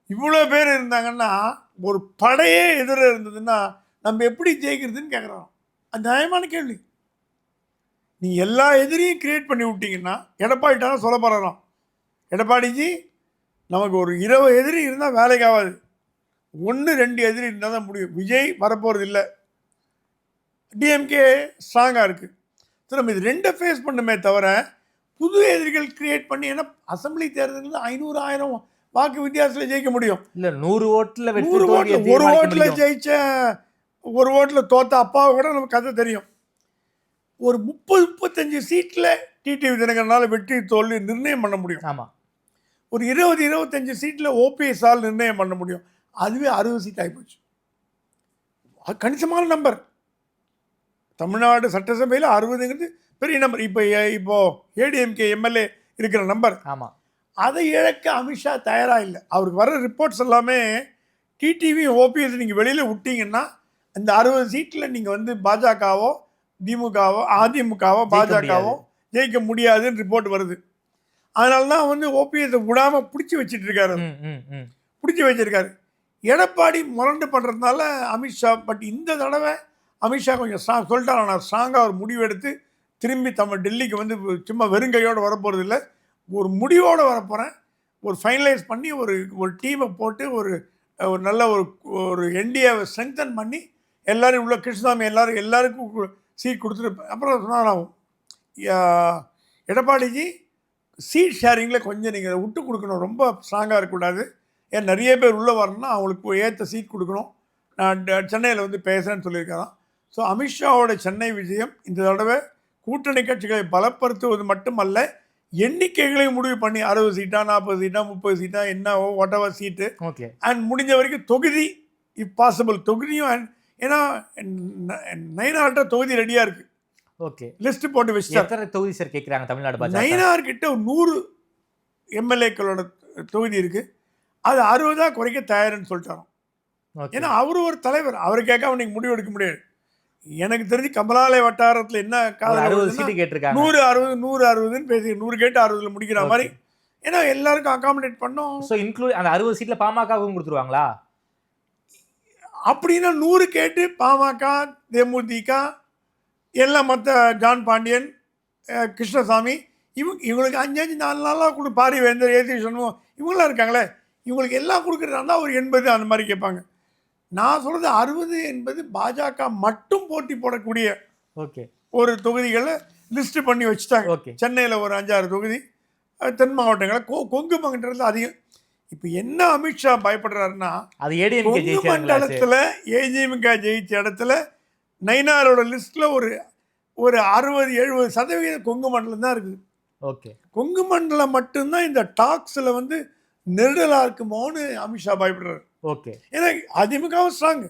இவ்வளோ பேர் இருந்தாங்கன்னா ஒரு படையே எதிர இருந்ததுன்னா நம்ம எப்படி ஜெயிக்கிறதுன்னு கேட்குறோம். அது நியாயமான கேள்வி. நீ எல்லா எதிரியும் கிரியேட் பண்ணி விட்டீங்கன்னா எடப்பாடிட்டான சொல்ல போகிறாராம், எடப்பாடிஜி நமக்கு ஒரு 20 எதிரி இருந்தால் வேலைக்கு ஆகாது, 1-2 எதிரி இருந்தால் தான் முடியும். விஜய் வரப்போகிறது இல்லை, டிஎம்கே ஸ்ட்ராங்காக இருக்குது. ஸோ நம்ம இது 2 ஃபேஸ் பண்ணுமே தவிர புது எதிரிகள் கிரியேட் பண்ணி, ஏன்னா அசம்பிளி தேர்தலில் 500-1000 வாக்கு வித்தியாசத்தில் ஜெயிக்க முடியும். இல்லை 100 ஓட்டில் 100 ஓட்டில் ஜெயிச்ச, 1 ஓட்டில் தோத்த அப்பாவை கூட நமக்கு கதை தெரியும். ஒரு 30-35 சீட்டில் டிடிவி தினகரனால் வெற்றி தோல்வி நிர்ணயம் பண்ண முடியும். ஆமாம். ஒரு 20-25 சீட்டில் ஓபிஎஸ்ஸால் நிர்ணயம் பண்ண முடியும். அதுவே 60 சீட் ஆகிப்போச்சு. கணிசமான நம்பர். தமிழ்நாடு சட்டசபையில் 60ங்கிறது பெரிய நம்பர். இப்போ ஏடிஎம்கே எம்எல்ஏ இருக்கிற நம்பர். ஆமாம். அதை இழக்க அமித்ஷா தயாராக இல்லை. அவருக்கு வர ரிப்போர்ட்ஸ் எல்லாமே டிடிவி ஓபிஎஸ் நீங்கள் வெளியில் விட்டீங்கன்னா இந்த 60 சீட்டில் நீங்கள் வந்து பாஜகவோ திமுகவோ அதிமுகவோ பாஜகவோ ஜெயிக்க முடியாதுன்னு ரிப்போர்ட் வருது. அதனால தான் வந்து ஓபிஎஸ் விடாமல் பிடிச்சி வச்சிட்ருக்காரு. பிடிச்சி வச்சிருக்காரு. எடப்பாடி முரண்டு பண்ணுறதுனால அமித்ஷா. பட் இந்த தடவை அமித்ஷா கொஞ்சம் சொல்லிட்டாரு. நான் ஸ்ட்ராங்காக ஒரு முடிவு எடுத்து திரும்பி டெல்லிக்கு வந்து சும்மா வெறுங்கையோடு வரப்போகிறது இல்லை, ஒரு முடிவோடு வரப்போகிறேன். ஒரு ஃபைனலைஸ் பண்ணி ஒரு டீமை போட்டு ஒரு நல்ல ஒரு என்டிஏவை ஸ்ட்ரெங்தன் பண்ணி எல்லோரும் உள்ள கிருஷ்ணசாமி எல்லாருக்கும் சீட் கொடுத்துட்டு அப்புறம் சொன்னாராகும். எடப்பாடிஜி சீட் ஷேரிங்கில் கொஞ்சம் நீங்கள் விட்டு கொடுக்கணும், ரொம்ப ஸ்ட்ராங்காக இருக்கக்கூடாது. ஏன் நிறைய பேர் உள்ளே வரணும்னா அவங்களுக்கு ஏற்ற சீட் கொடுக்கணும். நான் சென்னையில் வந்து பேசுகிறேன்னு சொல்லியிருக்காராம். ஸோ அமித்ஷாவோட சென்னை விஜயம் இந்த தடவை கூட்டணி கட்சிகளை பலப்படுத்துவது மட்டுமல்ல, எண்ணிக்கைகளையும் முடிவு பண்ணி 60 சீட்டா 40 சீட்டா 30 சீட்டா என்னவோ வாட்டவர் சீட்டு. ஓகே. அண்ட் முடிஞ்ச வரைக்கும் தொகுதி இஃப் பாசிபிள் தொகுதியும். அண்ட் ஏன்னா 9 தொகுதி ரெடியாக இருக்குது. ஓகே. லிஸ்ட் போட்டு வச்சுட்டார். தொகுதி சார் கேட்குறாங்க தமிழ்நாடு பாஜக? 9 கிட்ட 100 எம்எல்ஏக்களோட தொகுதி இருக்குது. அது 60 குறைக்க தயாருன்னு சொல்லிட்டாராம். ஏன்னா அவரு ஒரு தலைவர், அவரை கேட்காம நீங்கள் முடிவு எடுக்க முடியாது. எனக்கு தெரிஞ்சு கமலாலய வட்டாரத்தில் என்ன 60 சீட்டு கேட்டிருக்காங்க. 100 பேசி 100 கேட்டு 60 முடிக்கிற மாதிரி. ஏன்னா எல்லாருக்கும் அகாமடேட் பண்ணோம். ஸோ இன்க்ளூட் அந்த 60 சீட்டில் பாமகவும் கொடுத்துருவாங்களா? அப்படின்னா 100 கேட்டு பாமக, தேமுதிக எல்லாம் மற்ற ஜான் பாண்டியன், கிருஷ்ணசாமி இவங்களுக்கு 5 4 நாளாக பாரிவேந்தர், ஏசி சண்முகம் இவங்களாம் இருக்காங்களே, இவங்களுக்கு எல்லாம் கொடுக்குறதா ஒரு 80 அந்த மாதிரி கேட்பாங்க. நான் சொல்கிறது 60 என்பது பாஜக மட்டும் போட்டி போடக்கூடிய ஓகே ஒரு தொகுதிகளை லிஸ்ட்டு பண்ணி வச்சுட்டாங்க. ஓகே. சென்னையில் ஒரு 5-6 தொகுதி, தென் மாவட்டங்களில் கொங்கு மண்டலத்தில் அதிகம். இப்போ என்ன அமித்ஷா பயப்படுறாருன்னா, அது ஏடிஎம்கே கொங்கு மண்டலத்தில் ஏடிஎம்கே ஜெயிச்ச இடத்துல நயினாரோட லிஸ்ட்டில் ஒரு 60-70% கொங்கு மண்டலம் தான் இருக்குது. ஓகே. கொங்கு மண்டலம் மட்டும்தான் இந்த டாக்ஸில் வந்து நெருடலாக இருக்குமோன்னு அமித்ஷா பயப்படுறாரு. ஓகே. ஏன்னா அதிமுகவும் ஸ்ட்ராங்,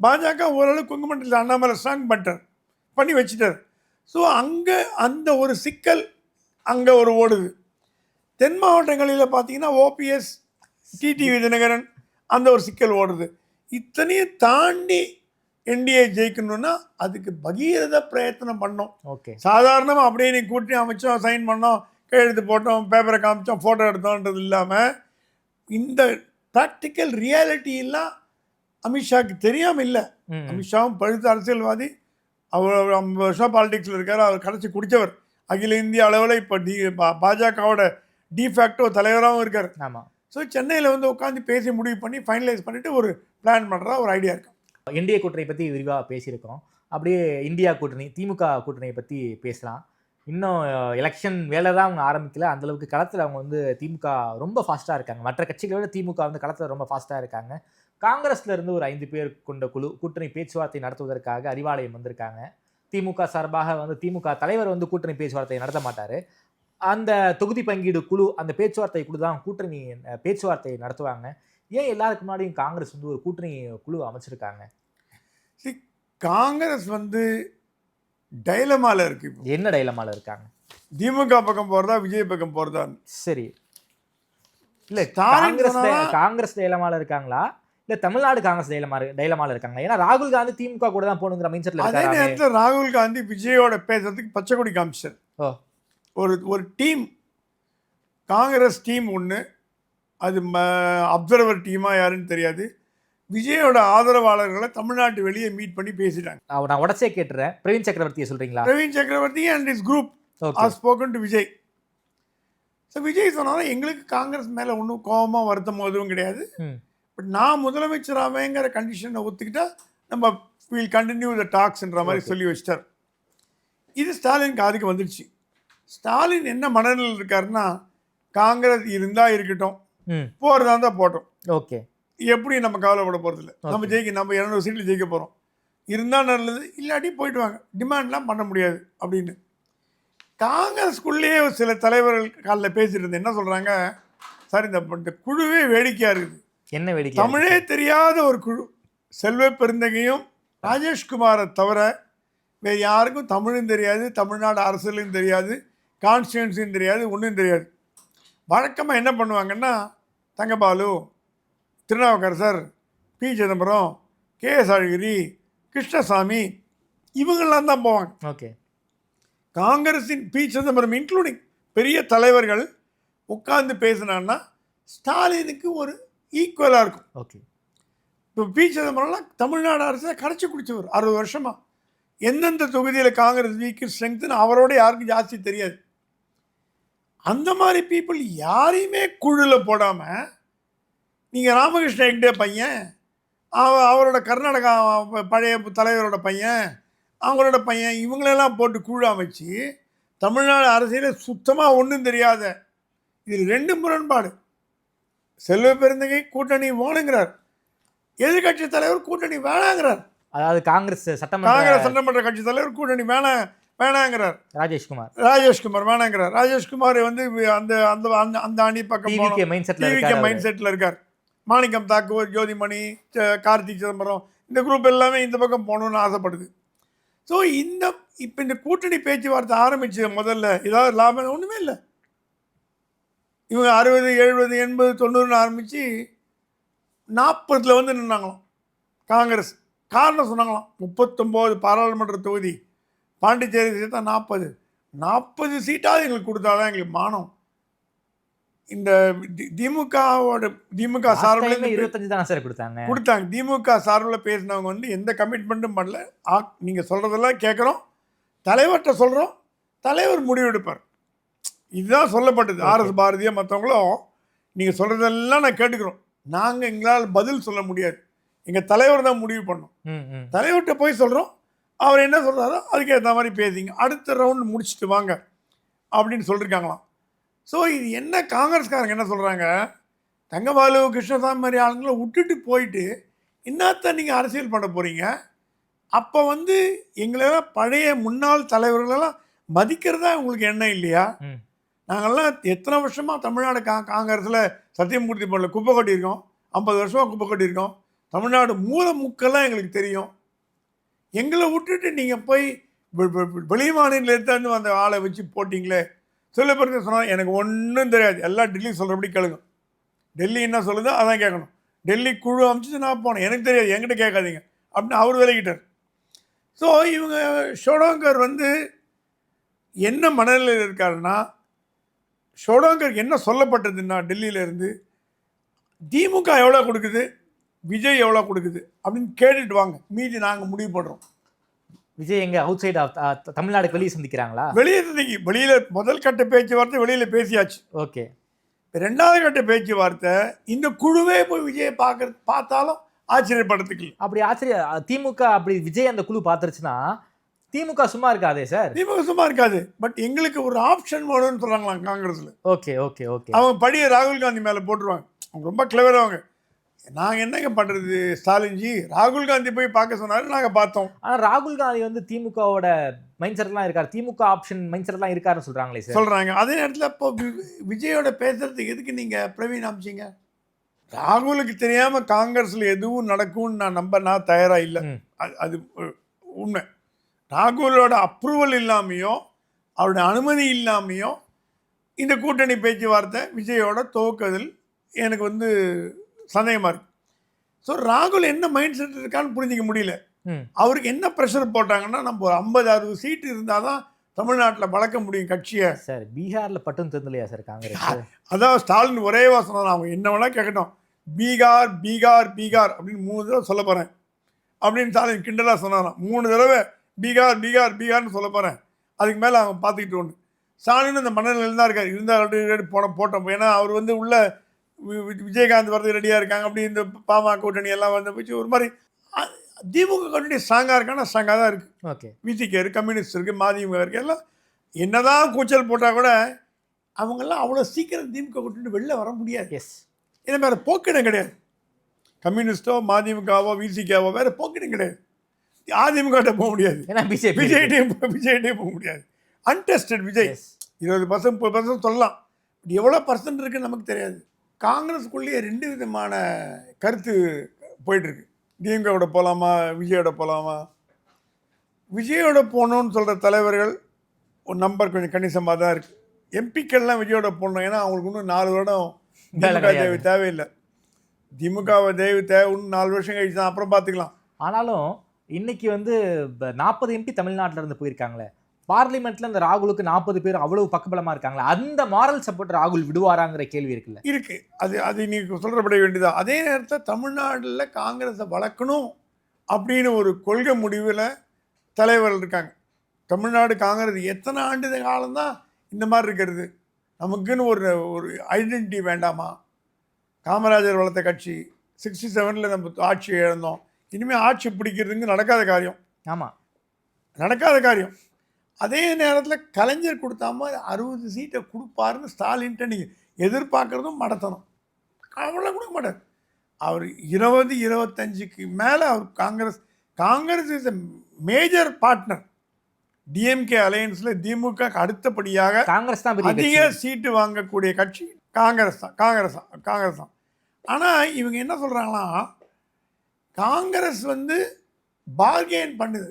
பாஜக ஓரளவு கொங்கு மண்டலத்தில் அண்ணாமலை ஸ்ட்ராங் பண்ணி வச்சுட்டார். ஸோ அங்கே அந்த ஒரு சிக்கல் அங்கே ஒரு ஓடுது. தென் மாவட்டங்களில் பார்த்தீங்கன்னா ஓபிஎஸ், டிடிவி தினகரன் அந்த ஒரு சிக்கல் ஓடுது. இத்தனையும் தாண்டி என்டிஏ ஜெயிக்கணும்னா அதுக்கு பகீரத பிரயத்தனம் பண்ணோம். ஓகே. சாதாரணமாக அப்படியே நீ கூட்டி அமைச்சோம், சைன் பண்ணோம், கையெழுத்து போட்டோம், பேப்பரை காமிச்சோம், ஃபோட்டோ எடுத்தோன்றது இல்லாமல் இந்த ப்ராக்டிக்கல் ரியாலிட்டி எல்லாம் அமித்ஷாவுக்கு தெரியாமல் இல்லை. அமித்ஷாவும் பழுத்த அரசியல்வாதி, அவர் 50 வருஷம் பாலிடிக்ஸில் இருக்கார். அவர் கடைச்சி குடித்தவர். அகில இந்திய அளவில் இப்போ பாஜகவோட டிஃபேக்டோ தலைவராகவும் இருக்கார். ஆமாம். ஸோ சென்னையில் வந்து உட்காந்து பேசி முடிவு பண்ணி ஃபைனலைஸ் பண்ணிவிட்டு ஒரு பிளான் பண்ணுறா ஒரு ஐடியா இருக்கும். என்டிஏ கூட்டணி பற்றி விரிவாக பேசியிருக்கோம். அப்படியே இந்தியா கூட்டணி, திமுக கூட்டணியை பற்றி பேசலாம். இன்னும் எலெக்ஷன் வேலை தான் அவங்க ஆரம்பிக்கல. அந்தளவுக்கு களத்தில் அவங்க வந்து திமுக ரொம்ப ஃபாஸ்ட்டாக இருக்காங்க. மற்ற கட்சிகளை விட திமுக வந்து களத்தில் ரொம்ப ஃபாஸ்ட்டாக இருக்காங்க. காங்கிரஸில் இருந்து ஒரு 5 பேர் கொண்ட குழு கூட்டணி பேச்சுவார்த்தை நடத்துவதற்காக அறிவாலயம் வந்திருக்காங்க. திமுக சார்பாக வந்து திமுக தலைவர் வந்து கூட்டணி பேச்சுவார்த்தை நடத்த மாட்டார். அந்த தொகுதி பங்கீடு குழு, அந்த பேச்சுவார்த்தை குழு தான் கூட்டணி பேச்சுவார்த்தை நடத்துவாங்க. ஏன் எல்லாருக்கு முன்னாடியும் காங்கிரஸ் வந்து ஒரு கூட்டணி குழு அமைச்சிருக்காங்க? காங்கிரஸ் வந்து டைலமால இருக்கு. என்ன டைலமால இருக்காங்க? திமுக பக்கம் போறதா விஜய் பக்கம் போறதா? சரி, இல்ல காங்கிரஸ் டைலமால இருக்காங்களா, இல்ல தமிழ்நாடு காங்கிரஸ் டைலமால இருக்காங்களா? ஏன்னா ராகுல் காந்தி திமுக கூட தான் போகணுங்கிற மைண்ட் செட்ல இருக்காரு. அதே நேரத்தில் ராகுல் காந்தி விஜயோட பேசுறதுக்கு பச்சை கொடி காமிச்சார். ஒரு டீம், காங்கிரஸ் டீம் ஒன்று, அது அப்சர்வர் டீமா யாருன்னு தெரியாது. விஜயோட ஆதரவாளர்களை தமிழ்நாட்டு வெளியே மீட் பண்ணி பேசிட்டாங்க. நான் உடச்சே கேட்டுறேன். பிரவீன் சக்கரவர்த்தியை சொல்றீங்களா? Praveen Chakravarthy and is group are spoken to Vijay. So Vijay சொன்னாலும் எங்களுக்கு காங்கிரஸ் மேலே ஒன்றும் கோபமாக வருத்தமோ எதுவும் கிடையாது. பட் நான் முதலமைச்சராகவேங்கிற கண்டிஷனை ஒத்துக்கிட்டா நம்ம வில் கண்டினியூ த டாக்ஸ்ன்ற மாதிரி சொல்லி வச்சிட்டார். இது ஸ்டாலின் காதுக்கு வந்துடுச்சு. ஸ்டாலின் என்ன மனநிலையில் இருக்காருன்னா, காங்கிரஸ் இருந்தால் இருக்கட்டும், போகிறதா இருந்தால் போட்டோம், ஓகே, எப்படி நம்ம கவலைப்பட போகிறதில்ல, நம்ம நம்ம 200 சீட்டில் ஜெயிக்க போகிறோம், இருந்தால் நல்லது, இல்லாட்டி போயிட்டு வாங்க, டிமாண்ட்லாம் பண்ண முடியாது அப்படின்னு. காங்கிரஸ்குள்ளேயே சில தலைவர்கள் காலில் பேசிட்டு இருந்தேன். என்ன சொல்கிறாங்க, சார் இந்த குழுவே வேடிக்கையாக இருக்குது. என்ன வேடிக்கை? தமிழே தெரியாத ஒரு குழு, செல்வ பெருந்தகையும் ராஜேஷ்குமாரை தவிர வேறு யாருக்கும் தமிழும் தெரியாது, தமிழ்நாடு அரசியலும் தெரியாது, கான்ஸ்டியூன்சியும் தெரியாது, ஒன்றும் தெரியாது. வழக்கமாக என்ன பண்ணுவாங்கன்னா தங்கபாலு, திருநாவுக்கரசர், பி சிதம்பரம், கே.எஸ். அழகிரி, கிருஷ்ணசாமி இவங்கெல்லாம் தான் போவாங்க. ஓகே. காங்கிரஸின் பி சிதம்பரம் இன்க்ளூடிங் பெரிய தலைவர்கள் உட்கார்ந்து பேசினான்னா ஸ்டாலினுக்கு ஒரு ஈக்குவலாக இருக்கும். ஓகே. இப்போ பி சிதம்பரம்லாம் தமிழ்நாடு அரசை கரைச்சி குடிச்சவர் 60 வருஷமாக. எந்தெந்த தொகுதியில் காங்கிரஸ் வீக்கு ஸ்ட்ரென்த்துன்னு அவரோட யாருக்கும் ஜாஸ்தி தெரியாது. அந்த மாதிரி பீப்புள் யாரையுமே குழுவில் போடாமல் நீங்கள் ராமகிருஷ்ண ஹெக்டே பையன், அவரோட கர்நாடகா பழைய தலைவரோட பையன், அவங்களோட பையன் இவங்களெல்லாம் போட்டு குழு அமைச்சு தமிழ்நாடு அரசியலில் சுத்தமாக ஒன்றும் தெரியாத. இது 2 முரண்பாடு. செல்வ பெருந்தகை கூட்டணி வேணுங்கிறார், எதிர்கட்சி தலைவர் கூட்டணி வேணாங்கிறார். அதாவது காங்கிரஸ் சட்டமன்ற கட்சி தலைவர் கூட்டணி வேணாங்கிறார். ராஜேஷ்குமார் வேணாங்கிறார். ராஜேஷ்குமார் வந்து அந்த அந்த அந்த அணி பக்கம் மைண்ட் செட்டில் இருக்கார். மாணிக்கம் தாக்கூர், ஜோதிமணி, கார்த்தி சிதம்பரம் இந்த குரூப் எல்லாமே இந்த பக்கம் போகணுன்னு ஆசைப்படுது. ஸோ இப்போ இந்த கூட்டணி பேச்சுவார்த்தை ஆரம்பிச்சு முதல்ல ஏதாவது லாபம் ஒன்றுமே இல்லை. இவங்க 60, 70, 80, 90 ஆரம்பித்து 40 வந்து நின்னாங்களாம் காங்கிரஸ். காரணம் சொன்னாங்களாம் 39 பாராளுமன்ற தொகுதி, பாண்டிச்சேரி சேர்த்தா 40 சீட்டாவது எங்களுக்கு கொடுத்தாதான் எங்களுக்கு மானம். இந்த திமுக சார்பில் 25 தான் சார் கொடுத்தாங்க. திமுக சார்பில் பேசினவங்க வந்து எந்த கமிட்மெண்ட்டும் பண்ணல. நீங்கள் சொல்கிறதெல்லாம் கேட்குறோம், தலைவர்கிட்ட சொல்கிறோம், தலைவர் முடிவெடுப்பார். இதுதான் சொல்லப்பட்டது. ஆர்எஸ் பாரதியா மற்றவங்களும் நீங்கள் சொல்கிறதெல்லாம் நான் கேட்டுக்கிறோம், நாங்கள் எங்களால் பதில் சொல்ல முடியாது, எங்கள் தலைவர் தான் முடிவு பண்ணோம். தலைவர்கிட்ட போய் சொல்கிறோம், அவர் என்ன சொல்கிறாரோ அதுக்கு ஏற்ற மாதிரி பேசிங்க, அடுத்த ரவுண்டு முடிச்சுட்டு வாங்க அப்படின்னு சொல்லியிருக்காங்களாம். ஸோ இது என்ன காங்கிரஸ்காரங்க என்ன சொல்கிறாங்க, தங்கபாலு, கிருஷ்ணசாமி மாதிரி ஆளுங்களை விட்டுட்டு போயிட்டு என்னத்தான் நீங்கள் அரசியல் பண்ண போகிறீங்க? அப்போ வந்து எங்களெல்லாம் பழைய முன்னாள் தலைவர்களெல்லாம் மதிக்கிறதா உங்களுக்கு எண்ணம் இல்லையா? நாங்கள்லாம் எத்தனை வருஷமாக தமிழ்நாடு காங்கிரஸில் சத்தியமூர்த்தி பண்ணல குப்பை கொட்டியிருக்கோம், 50 வருஷமாக குப்பை கொட்டியிருக்கோம். தமிழ்நாடு மூல முக்கெல்லாம் எங்களுக்கு தெரியும். எங்களை விட்டுட்டு நீங்கள் போய் வெளி மாநிலத்தில் எடுத்தாந்து அந்த ஆளை வச்சு போட்டிங்களே. சில பேருக்கு சொன்னால் எனக்கு ஒன்றும் தெரியாது, எல்லாம் டெல்லி சொல்கிறபடி கேளுங்க, டெல்லி என்ன சொல்லுதோ அதான் கேட்கணும், டெல்லி குழு அமைச்சு நான் போனேன், எனக்கு தெரியாது, என்கிட்ட கேட்காதீங்க அப்படின்னு அவர் விலகிட்டார். ஸோ இவங்க ஷோடோங்கர் வந்து என்ன மனநிலையில் இருக்காருன்னா, ஷோடோங்கருக்கு என்ன சொல்லப்பட்டதுன்னா டெல்லியிலேருந்து திமுக எவ்வளோ கொடுக்குது, விஜய் எவ்வளோ கொடுக்குது அப்படின்னு கேட்டுட்டு வாங்க, மீதி நாங்கள் முடிவு பண்ணுறோம். விஜய் எங்க அவுட் சைட் ஆஃப் தமிழ்நாடுக்கு வெளியே சந்திக்கிறாங்களா? வெளியில் முதல் கட்ட பேச்சுவார்த்தை வெளியில் பேசியாச்சு. ஓகே. 2வது கட்ட பேச்சுவார்த்தை இந்த குழுவே போய் விஜயை பார்த்தாலும் ஆச்சரியப்படுறதுக்கு. அப்படி திமுக அப்படி விஜய் அந்த குழு பார்த்துருச்சுன்னா திமுக சும்மா இருக்காதே சார். திமுக சும்மா இருக்காது. பட் எங்களுக்கு ஒரு ஆப்ஷன் வேணும்னு சொல்கிறாங்களாம் காங்கிரஸில். Okay okay okay. அவங்க படியை ராகுல் காந்தி மேலே போட்டுருவாங்க. அவங்க ரொம்ப கிளவரவங்க. நாங்கள் என்னங்க பண்ணுறது ஸ்டாலின்ஜி, ராகுல் காந்தி போய் பார்க்க சொன்னார், நாங்கள் பார்த்தோம். ஆனால் ராகுல் காந்தி வந்து திமுகவோட மைண்ட் செட்லாம் இருக்கார், திமுக ஆப்ஷன் மைண்ட் செட்லாம் இருக்காருன்னு சொல்கிறாங்களே சார். சொல்கிறாங்க. அதே நேரத்தில் இப்போ விஜயோட பேசுறதுக்கு எதுக்கு நீங்கள் பிரவீன் அமிச்சிங்க? ராகுலுக்கு தெரியாமல் காங்கிரஸில் எதுவும் நடக்கும்னு நான் தயாராக இல்லை. அது உண்மை. ராகுலோட அப்ரூவல் இல்லாமையோ அவருடைய அனுமதி இல்லாமையோ இந்த கூட்டணி பேச்சுவார்த்தை விஜயோட துவக்குதல் எனக்கு வந்து சந்தேகமாக இருக்குது. ஸோ ராகுல் என்ன மைண்ட் செட் இருக்கான்னு புரிஞ்சிக்க முடியல. அவருக்கு என்ன ப்ரெஷர் போட்டாங்கன்னா, நம்ம ஒரு 50-60 சீட்டு இருந்தால் தான் தமிழ்நாட்டில் வளர்க்க முடியும் கட்சியை. சார் பீகாரில் பட்டும் தெரிஞ்சலையா சார் காங்கிரஸ்? அதான் ஸ்டாலின் ஒரே வாசனை, அவங்க என்ன வேணால் கேட்கட்டும், பீகார் பீகார் பீகார் அப்படின்னு 3 தடவை சொல்ல போகிறேன் அப்படின்னு ஸ்டாலின் கிண்டலாக சொன்னாராம். 3 தடவை பீகார் பீகார் பீகார்னு சொல்ல போகிறேன். அதுக்கு மேலே அவங்க பார்த்துக்கிட்டு ஒன்று. ஸ்டாலின் அந்த மனநிலையில் தான் இருக்கார். இருந்தால் போட்டோம். ஏன்னா அவர் வந்து உள்ள விஜயகாந்த் வரது ரெடியாக இருக்காங்க. அப்படி இந்த பாமக கூட்டணி எல்லாம் வந்து போச்சு. ஒரு மாதிரி திமுக கூட்டணி ஸ்ட்ராங்காக இருக்கான்னா ஸ்ட்ராங்காக தான் இருக்குது. ஓகே. விசிகே இருக்குது, கம்யூனிஸ்ட் இருக்குது, மதிமுக இருக்குது. எல்லாம் என்னதான் கூச்சல் போட்டால் கூட அவங்கெல்லாம் அவ்வளோ சீக்கிரம் திமுக கூட்டணி வெளில வர முடியாது. எஸ். இதை வேறு போக்கிடம் கிடையாது. கம்யூனிஸ்டோ மதிமுகவோ விசிகேவோ வேறு போக்கிடம் கிடையாது. அதிமுக போக முடியாது, விஜய்கிட்டே போக முடியாது. அன்டெஸ்டட் விஜய் 20% 30% சொல்லலாம். எவ்வளோ பர்சன்ட் இருக்குன்னு நமக்கு தெரியாது. காங்கிரஸுக்குள்ளேயே 2 விதமான கருத்து போயிட்டுருக்கு. டிஎம்கேவோட போகலாமா விஜயோட போகலாமா? விஜயோட போகணுன்னு சொல்கிற தலைவர்கள் ஒரு நம்பர் கொஞ்சம் கணிசமாக தான் இருக்குது. எம்பிக்கள்லாம் விஜயோட போடணும். ஏன்னா அவங்களுக்கு இன்னும் 4 வருடம் திமுக தேவை தேவையில்லை. திமுகவை தேவை இன்னும் 4 வருஷம் கழிச்சு தான், அப்புறம் பார்த்துக்கலாம். ஆனாலும் இன்னைக்கு வந்து 40 எம்பி தமிழ்நாட்டில் இருந்து போயிருக்காங்களே, பார்லிமெண்ட்ல இந்த ராகுலுக்கு 40 பேர் அவ்வளவு பக்கபலமா இருக்காங்களே, அந்த மாரல் சப்போர்ட் ராகுல் விடுவாராங்கிற கேள்வி இருக்குல்ல. இருக்கு. அது நீங்க சொல்றபட வேண்டியதா. அதே நேரத்தில் தமிழ்நாட்டில் காங்கிரஸை வளர்க்கணும் அப்படின்னு ஒரு கொள்கை முடிவில் தலைவர்கள் இருக்காங்க. தமிழ்நாடு காங்கிரஸ் எத்தனை ஆண்டு காலம்தான் இந்த மாதிரி இருக்கிறது? நமக்குன்னு ஒரு ஐடென்டிட்டி வேண்டாமா? காமராஜர் வளர்த்த கட்சி 67 நம்ம ஆட்சி இழந்தோம். இனிமேல் ஆட்சி பிடிக்கிறதுங்க நடக்காத காரியம். ஆமாம், நடக்காத காரியம். அதே நேரத்தில் கலைஞர் கொடுத்தாம 60 சீட்டை கொடுப்பாருன்னு ஸ்டாலின்ட்ட நீங்கள் எதிர்பார்க்குறதும் மடத்தணும். அவ்வளோ கொடுக்க மாட்டார். அவர் 20-25க்கு மேலே அவர் Congress is a major partner. DMK அலையன்ஸில் திமுக அடுத்தபடியாக காங்கிரஸ் தான் அதிக சீட்டு வாங்கக்கூடிய கட்சி காங்கிரஸ் தான். ஆனால் இவங்க என்ன சொல்கிறாங்கன்னா, காங்கிரஸ் வந்து பார்கெயின் பண்ணுது.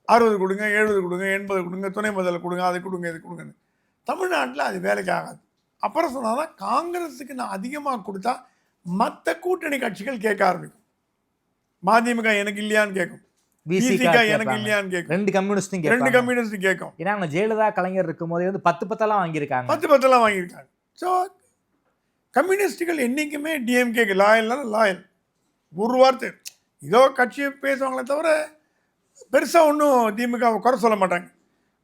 60 கொடுங்க, 70 கொடுங்க, 80 கொடுங்க, துணை முதல்ல கொடுங்க, அது கொடுங்க, இது கொடுங்கன்னு. தமிழ்நாட்டில் அது வேலைக்கு ஆகாது. அப்புறம் சொன்னால் காங்கிரஸுக்கு நான் அதிகமாக கொடுத்தா மற்ற கூட்டணி கட்சிகள் கேட்க ஆரம்பிக்கும். மதிமுக எனக்கு இல்லையான்னு கேட்கும், பிசிக எனக்கு இல்லையான்னு கேட்கும், 2 கம்யூனிஸ்டும் கேட்கும். ஏன்னா அவங்க ஜெயலலிதா கலைஞர் இருக்கும் போதே வந்து 10 வாங்கியிருக்காங்க. 10 வாங்கியிருக்காங்க. ஸோ கம்யூனிஸ்டுகள் என்றைக்குமே டிஎம்கேக்கு லாயல். ஒரு வார்த்தை இதோ கட்சியை பேசுவாங்களே தவிர பெருசாக ஒன்றும் திமுகவை குறை சொல்ல மாட்டாங்க.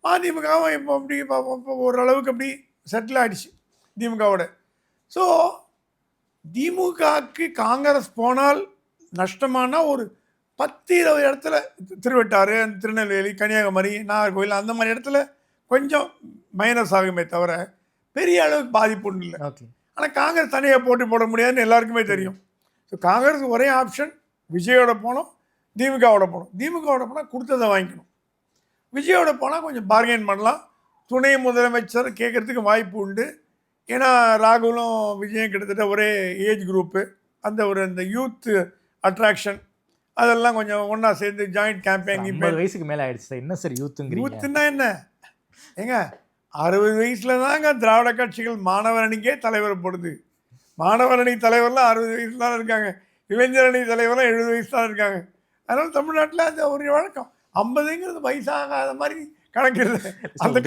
மதிமுகவும் இப்போ அப்படி இப்போ ஓரளவுக்கு அப்படி செட்டில் ஆகிடுச்சு திமுகவோட. ஸோ திமுகவுக்கு காங்கிரஸ் போனால் நஷ்டமானால் ஒரு 10-20 இடத்துல, திருவட்டாறு, திருநெல்வேலி, கன்னியாகுமரி, நாகர்கோவில், அந்த மாதிரி இடத்துல கொஞ்சம் மைனஸ் ஆகுமே தவிர பெரிய அளவுக்கு பாதிப்பு ஒன்றும் இல்லை. ஓகே. ஆனால் காங்கிரஸ் தனியாக போட்டி போட முடியாதுன்னு எல்லாருக்குமே தெரியும். ஸோ காங்கிரஸ் ஒரே ஆப்ஷன் விஜயோட போகணும், திமுகவோட போனால் கொடுத்ததை வாங்கிக்கணும். விஜயோட போனால் கொஞ்சம் பார்கெயின் பண்ணலாம். துணை முதலமைச்சர் கேட்குறதுக்கு வாய்ப்பு உண்டு. ஏன்னா ராகுலும் விஜயும் கிட்டத்தட்ட ஒரே ஏஜ் குரூப்பு. அந்த யூத் அட்ராக்ஷன் அதெல்லாம் கொஞ்சம் ஒன்றா சேர்ந்து ஜாயிண்ட் கேம்பெயின். 50 வயசுக்கு மேலே ஆயிடுச்சு. என்ன சார் யூத்துன்னா என்ன? ஏங்க 60 வயசில் தாங்க திராவிட கட்சிகள் மாணவர் அணிக்கே தலைவர் போடுது. மாணவர் அணி தலைவர்லாம் 60 வயசு தான் இருக்காங்க. இளைஞர் அணி தலைவர்லாம் 70 வயசு தான் இருக்காங்க. அதனால் தமிழ்நாட்டில் அந்த ஒரு வழக்கம் 50ங்கிறது வயசாகாத மாதிரி கணக்கிறது. அந்த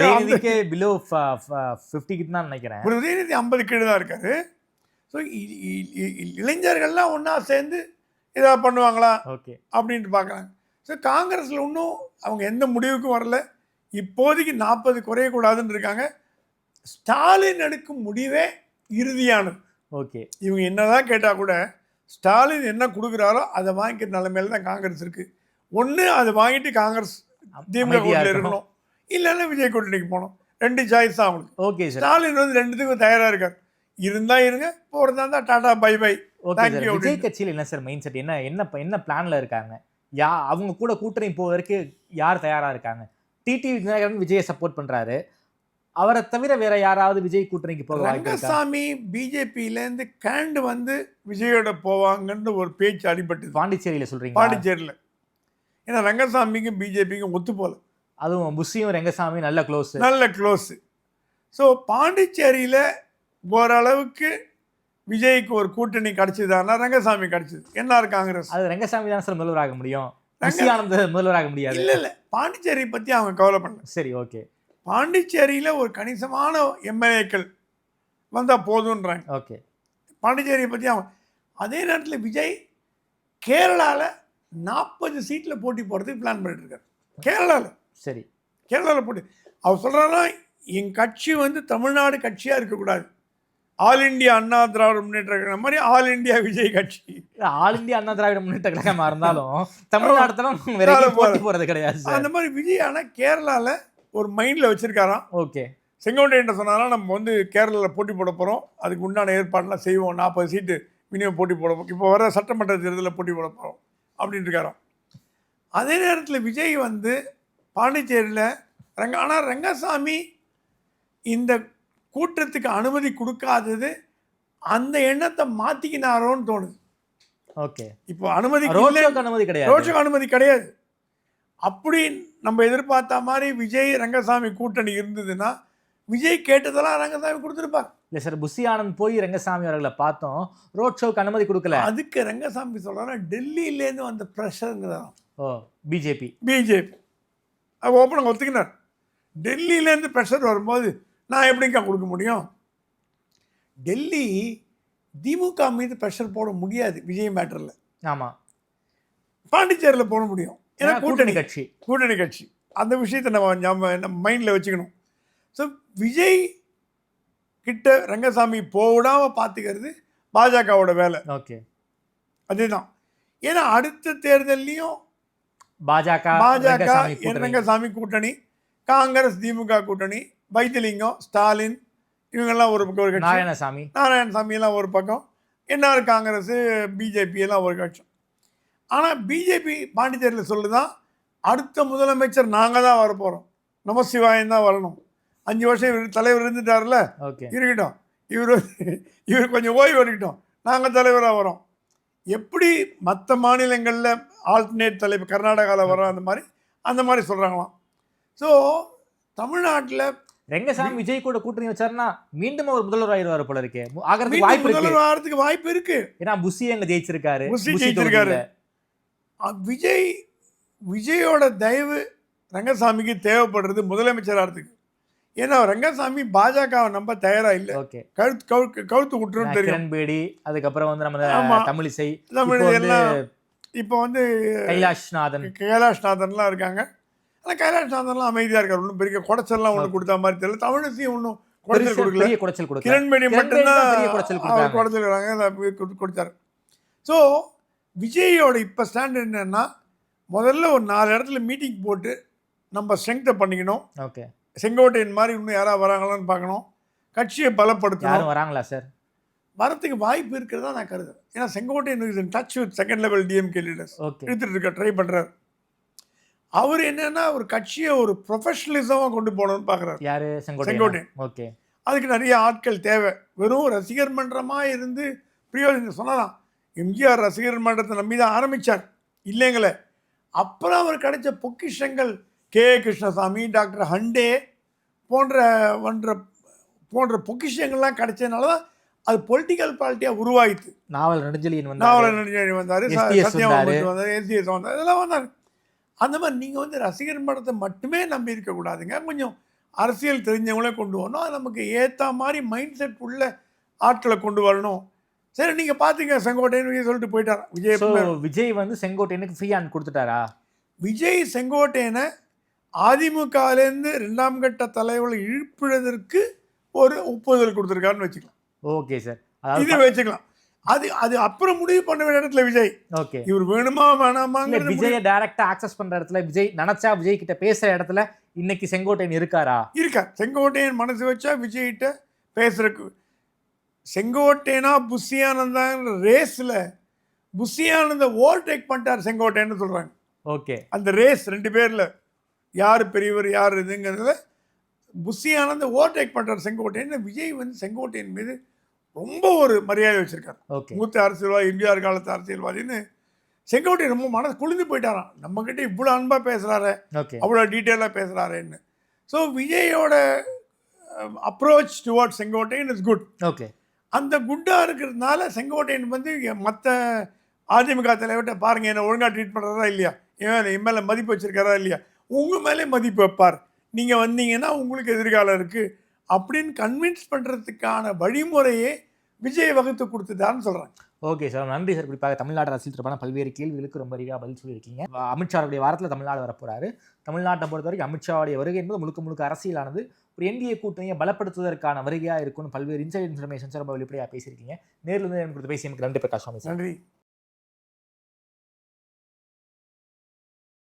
பிலோ 50 தான் நினைக்கிறேன். உதயநிதி 50 கீழே தான் இருக்காரு. ஸோ இளைஞர்கள்லாம் ஒன்றா சேர்ந்து இதாக பண்ணுவாங்களா ஓகே அப்படின்ட்டு பார்க்குறாங்க. ஸோ காங்கிரஸில் இன்னும் அவங்க எந்த முடிவுக்கும் வரல. இப்போதைக்கு 40 குறையக்கூடாதுன்னு இருக்காங்க. ஸ்டாலின் எடுக்கும் முடிவே இறுதியானது. ஓகே. இவங்க என்னதான் கேட்டால் கூட ஸ்டாலின் என்ன கொடுக்குறாரோ அதை வாங்கிக்கிற நிலைமையில தான் காங்கிரஸ் இருக்குது. ஒன்று அதை வாங்கிட்டு காங்கிரஸ் திமுக கூட்டணியில் இருக்கணும், இல்லைன்னா விஜய் கூட்டணிக்கு போகணும். 2 சாய்ஸ் தான் அவங்களுக்கு. Okay sir. ஸ்டாலின் வந்து 2த்துக்கும் தயாராக இருக்கார். இருந்தால் இருங்க, போகிறதா இருந்தால் tata bye bye. Okay. Vijay கட்சியில் என்ன சார் மைண்ட் செட்? என்ன பிளான்ல இருக்காங்க? அவங்க கூட கூட்டணி போவதற்கு யார் தயாரா இருக்காங்க? டிடி விஜயகாந்த் விஜயை சப்போர்ட் பண்றாரு. அவரை தவிர வேற யாராவது விஜய் கூட்டணிக்கு போக வாய்ப்பு இருக்கா? ரங்கசாமி பிஜேபியிலேருந்து கேண்டு வந்து விஜயோட போவாங்கன்னு ஒரு பேச்சு அடிபட்டு. பாண்டிச்சேரியில் சொல்றீங்க? பாண்டிச்சேரியில். ஏன்னா ரங்கசாமிக்கும் பிஜேபிக்கும் ஒத்து போல. அதுவும் புஷியும் ரங்கசாமியும் நல்ல க்ளோஸ். ஸோ பாண்டிச்சேரியில் ஓரளவுக்கு விஜய்க்கு ஒரு கூட்டணி கிடைச்சதுன்னா ரங்கசாமி கிடைச்சது. என்ஆர் காங்கிரஸ் அது ரங்கசாமி தான் சார் முதல்வராக முடியும். முதல்வராக முடியாது. இல்லை பாண்டிச்சேரி பற்றி அவங்க கவலை பண்ணல. சரி, ஓகே. பாண்டிச்சேரியில் ஒரு கணிசமான எம்எல்ஏக்கள் வந்தால் போதுன்றாங்க. ஓகே. பாண்டிச்சேரியை பற்றி அவங்க. அதே நேரத்தில் விஜய் கேரளாவில் 40 சீட்டில் போட்டி போடுறதுக்கு பிளான் பண்ணிட்டு இருக்காரு. கேரளாவில். சரி, கேரளாவில் போட்டி. அவர் சொல்கிறாரா, என் கட்சி வந்து தமிழ்நாடு கட்சியாக இருக்கக்கூடாது, ஆல் இண்டியா அண்ணா திராவிட முன்னேற்ற கழகம் மாதிரி ஆல் இண்டியா விஜய் கட்சி. ஆல் இண்டியா அண்ணா திராவிட முன்னேற்ற கழகமாக இருந்தாலும் தமிழ்நாட்டில் போட்டி போகிறது கிடையாது. அந்த மாதிரி விஜய் ஆனால் கேரளாவில் ஒரு மைண்டில் வச்சுருக்காராம். ஓகே. செங்கோட்டையன் சொன்னாலும் நம்ம வந்து கேரளாவில் போட்டி போட போகிறோம், அதுக்கு உண்டான ஏற்பாடுலாம் செய்வோம், 40 சீட்டு மினிமம் போட்டி போட போகிறோம், இப்போ வர சட்டமன்ற தேர்தலில் போட்டி போட போகிறோம் அப்படின்ட்டு இருக்காராம். அதே நேரத்தில் விஜய் வந்து பாண்டிச்சேரியில் ஆனால் ரங்கசாமி இந்த கூட்டத்துக்கு அனுமதி கொடுக்காதது அந்த எண்ணத்தை மாற்றிக்கினாரோன்னு தோணுது. ஓகே. இப்போ அனுமதி ரோட் ஷோக்கு அனுமதி கிடையாது. ரோட் ஷோக்கு அனுமதி கிடையாது. அப்படி நம்ம எதிர்பார்த்த மாதிரி விஜய் ரங்கசாமி கூட்டணி இருந்ததுன்னா விஜய் கேட்டதெல்லாம் ரங்கசாமி கொடுத்துருப்பார். இல்லை சார், புஷி ஆனந்த் போய் ரங்கசாமி அவர்களை பார்த்தோம், ரோட் ஷோக்கு அனுமதி கொடுக்கல. அதுக்கு ரங்கசாமி சொல்றாரு டெல்லியிலேருந்து வந்த ப்ரெஷருங்கிறதான். ஓ, பிஜேபி அது ஓப்பனாக ஒத்துக்கினார். டெல்லியிலேருந்து ப்ரெஷர் வரும்போது நான் எப்படிங்க கொடுக்க முடியும்? டெல்லி திமுக மீது ப்ரெஷர் போட முடியாது விஜய் மேட்டரில். ஆமாம், பாண்டிச்சேரியில் போட முடியும், ஏன்னா கூட்டணி கட்சி. அந்த விஷயத்தை நம்ம மைண்டில் வச்சுக்கணும். ஸோ விஜய் கிட்ட ரங்கசாமி போடாமல் பார்த்துக்கிறது பாஜகவோட வேலை. ஓகே, அதுதான். ஏன்னா அடுத்த தேர்தல்லையும் பாஜக ரங்கசாமி கூட்டணி, காங்கிரஸ் திமுக கூட்டணி, வைத்திலிங்கம், ஸ்டாலின் இவங்கெல்லாம் ஒரு பக்கம், ஒரு கட்சி, நாராயணசாமி எல்லாம் ஒரு பக்கம், என்ஆர் காங்கிரஸ், பிஜேபி எல்லாம் ஒரு கட்சி. ஆனால் பிஜேபி பாண்டிச்சேரியில் சொல்லுதான் அடுத்த முதலமைச்சர் நாங்கள் தான் வரப்போகிறோம், நமசிவாயம் தான் வரணும். 5 வருஷம் இவர் தலைவர் இருந்துட்டார்ல, இருக்கட்டும், இவர் கொஞ்சம் ஓய்வு எடுக்கட்டும், நாங்கள் தலைவராக வரோம். எப்படி மற்ற மாநிலங்களில் ஆல்டர்னேட் தலைவர் கர்நாடகாவில் வரோம் அந்த மாதிரி சொல்கிறாங்களாம். ஸோ தமிழ்நாட்டில் ரங்கசாமி விஜய் கூட கூட்டணி வச்சாருன்னா மீண்டும் அவர் முதல்வர் ஆயிடுவார் போல இருக்கே. முதல்வர் ஆகிறதுக்கு வாய்ப்பு இருக்கு. ஏன்னா புஷி அங்கே ஜெயிச்சிருக்காரு. விஜயோட தயவு ரங்கசாமிக்கு தேவைப்படுறது முதலமைச்சர் ஆகிறதுக்கு. ஏன்னா ரங்கசாமி பாஜகவை நம்ப தயாரா இல்லை. கழுத்து விட்டுரும் தெரியும். கிரண்பேடி, அதுக்கப்புறம் வந்து நம்ம தமிழிசை எல்லாம் இப்போ வந்து கைலாஷ்நாதன்லாம் இருக்காங்க. ஆனால் கைலாஷ்நாதன்லாம் அமைதியாக இருக்காரு, ஒன்றும் பெரிய குடைச்சல்லாம் ஒன்று கொடுத்தா மாதிரி தெரியல. தமிழிசையும் ஒன்றும் குடைச்சல் கொடுக்கல. கிரண்பேடி மட்டும்தான் குடைச்சல் கொடுத்தாரு. ஸோ விஜயோட இப்போ ஸ்டாண்ட் என்னன்னா, முதல்ல ஒரு 4 இடத்துல மீட்டிங் போட்டு நம்ம ஸ்ட்ரெங்த்தை பண்ணிக்கணும். ஓகே, செங்கோட்டையன் மாதிரி இன்னும் யாராவது வராங்களான்னு பார்க்கணும். கட்சியை பலப்படுத்தணும். வராங்களா சார்? வரத்துக்கு வாய்ப்பு இருக்கிறதா நான் கருதுறேன். ஏன்னா Sengottaiyan is in touch with second level DMK leaders எடுத்துட்டு இருக்க ட்ரை பண்ணுறாரு. அவர் என்னன்னா ஒரு கட்சியை ஒரு ப்ரொஃபஷனலிசமாக கொண்டு போகணும்னு பார்க்குறாரு. யாரு? செங்கோட்டையன். ஓகே, அதுக்கு நிறைய ஆட்கள் தேவை. வெறும் ரசிகர் மன்றமாக இருந்து பிரயோஜனம் சொன்னதான். எம்ஜிஆர் ரசிகர் மன்றத்தை நம்பி தான் ஆரம்பித்தார், இல்லைங்களே. அப்புறம் அவர் கிடைச்ச பொக்கிஷங்கள் கே கிருஷ்ணசாமி, டாக்டர் ஹண்டே போன்ற பொக்கிஷங்கள்லாம் கிடைச்சதுனால தான் அது பொலிட்டிக்கல் பார்ட்டியாக உருவாயிட்டு. நாவல் நெடுஞ்செழியன் வந்தார், சத்யவாமூர்த்தி வந்தார், எஸ்டிஎஸ் வந்தார், இதெல்லாம் வந்தார். அந்த மாதிரி நீங்கள் வந்து ரசிகர் மன்றத்தை மட்டுமே நம்பி இருக்கக்கூடாதுங்க. கொஞ்சம் அரசியல் தெரிஞ்சவங்களே கொண்டு வரணும். அது நமக்கு ஏற்ற மாதிரி மைண்ட் செட் உள்ள ஆட்களை கொண்டு வரணும். சரி, நீங்கள் பார்த்தீங்க செங்கோட்டையன் சொல்லிட்டு போயிட்டார் விஜய் வந்து செங்கோட்டையனுக்கு ஃப்ரீ ஹேண்ட் கொடுத்துட்டாரா? விஜய் செங்கோட்டையனை அதிமுகலேருந்து 2ஆம் கட்ட தலைவர்களை இழுப்பிடுவதற்கு ஒரு ஒப்புதல் கொடுத்துருக்காருன்னு வச்சுக்கலாம். ஓகே சார், இது வச்சுக்கலாம். அது அப்புறம் முடிவு பண்ண வேண்டிய இடத்துல விஜய். ஓகே, இவர் வேணுமா வேணாமா விஜயை டைரக்டா ஆக்சஸ் பண்ற இடத்துல விஜய் நினைச்சா விஜய் கிட்ட பேசுற இடத்துல இன்னைக்கு செங்கோட்டையன் இருக்காரா? இருக்கார். செங்கோட்டையன் மனசு வச்சா விஜய்கிட்ட பேசுறதுக்கு. செங்கோட்டையனா புஷி ஆனந்தாங்கிற ரேஸ்ல புஷி ஆனந்த ஓவர்டேக் பண்ணிட்டார் செங்கோட்டையன்னு சொல்றாங்க. ஓகே, அந்த ரேஸ் 2 பேர்ல யார் பெரியவர் யார் இதுங்கிறதுல புஷி ஆனந்த ஓவர்டேக் பண்ணுறார் செங்கோட்டையன். விஜய் வந்து செங்கோட்டையன் மீது ரொம்ப ஒரு மரியாதை வச்சிருக்காரு. மூத்த அரசியல்வாதி, எம்ஜிஆர் காலத்து அரசியல்வாதின்னு செங்கோட்டையன் ரொம்ப மனசு குளிர்ந்து போயிட்டாராம். நம்மக்கிட்ட இவ்வளோ அன்பாக பேசுகிறாரு, அவ்வளோ டீட்டெயிலாக பேசுகிறாருன்னு. ஸோ விஜயோட approach towards Sengottaiyan is good. Okay, அந்த குட்டாக இருக்கிறதுனால செங்கோட்டையன் வந்து மற்ற அதிமுக தலைவர்கிட்ட பாருங்கள் என்ன ஒழுங்காக ட்ரீட் பண்ணுறதா இல்லையா, என் மேலே மதிப்பு வச்சுருக்காரா இல்லையா, உங்கள் மேலே மதிப்பு வைப்பார், நீங்கள் வந்தீங்கன்னா உங்களுக்கு எதிர்காலம் இருக்குது அப்படின்னு கன்வின்ஸ் பண்ணுறதுக்கான வழிமுறையே விஜய் வகுத்து கொடுத்துட்டான்னு சொல்கிறாங்க. ஓகே சார், நன்றி சார். குறிப்பாக தமிழ்நாடு அரசியல் தொடர்பான பல்வேறு கேள்விகளுக்கு ரொம்ப அறிவாக பதில் சொல்லியிருக்கீங்க. அமித்ஷாவுடைய வாரத்தில் தமிழ்நாடு வரப்போகிறாரு. தமிழ்நாட்டை பொறுத்த வரைக்கும் அமித்ஷாவுடைய வருகை என்பது முழுக்க அரசியலானது ஒரு என்டிஏ கூட்டணியை பலப்படுத்துவதற்கான வருகையாக இருக்குன்னு பல்வேறு இன்சைட் இன்ஃபர்மேஷன்ஸ் ரொம்ப வெளிப்படையாக பேசியிருக்கீங்க. நேரில் இருந்து எனக்கு பேசி எனக்கு நன்றி பிரகாஷ். நன்றி.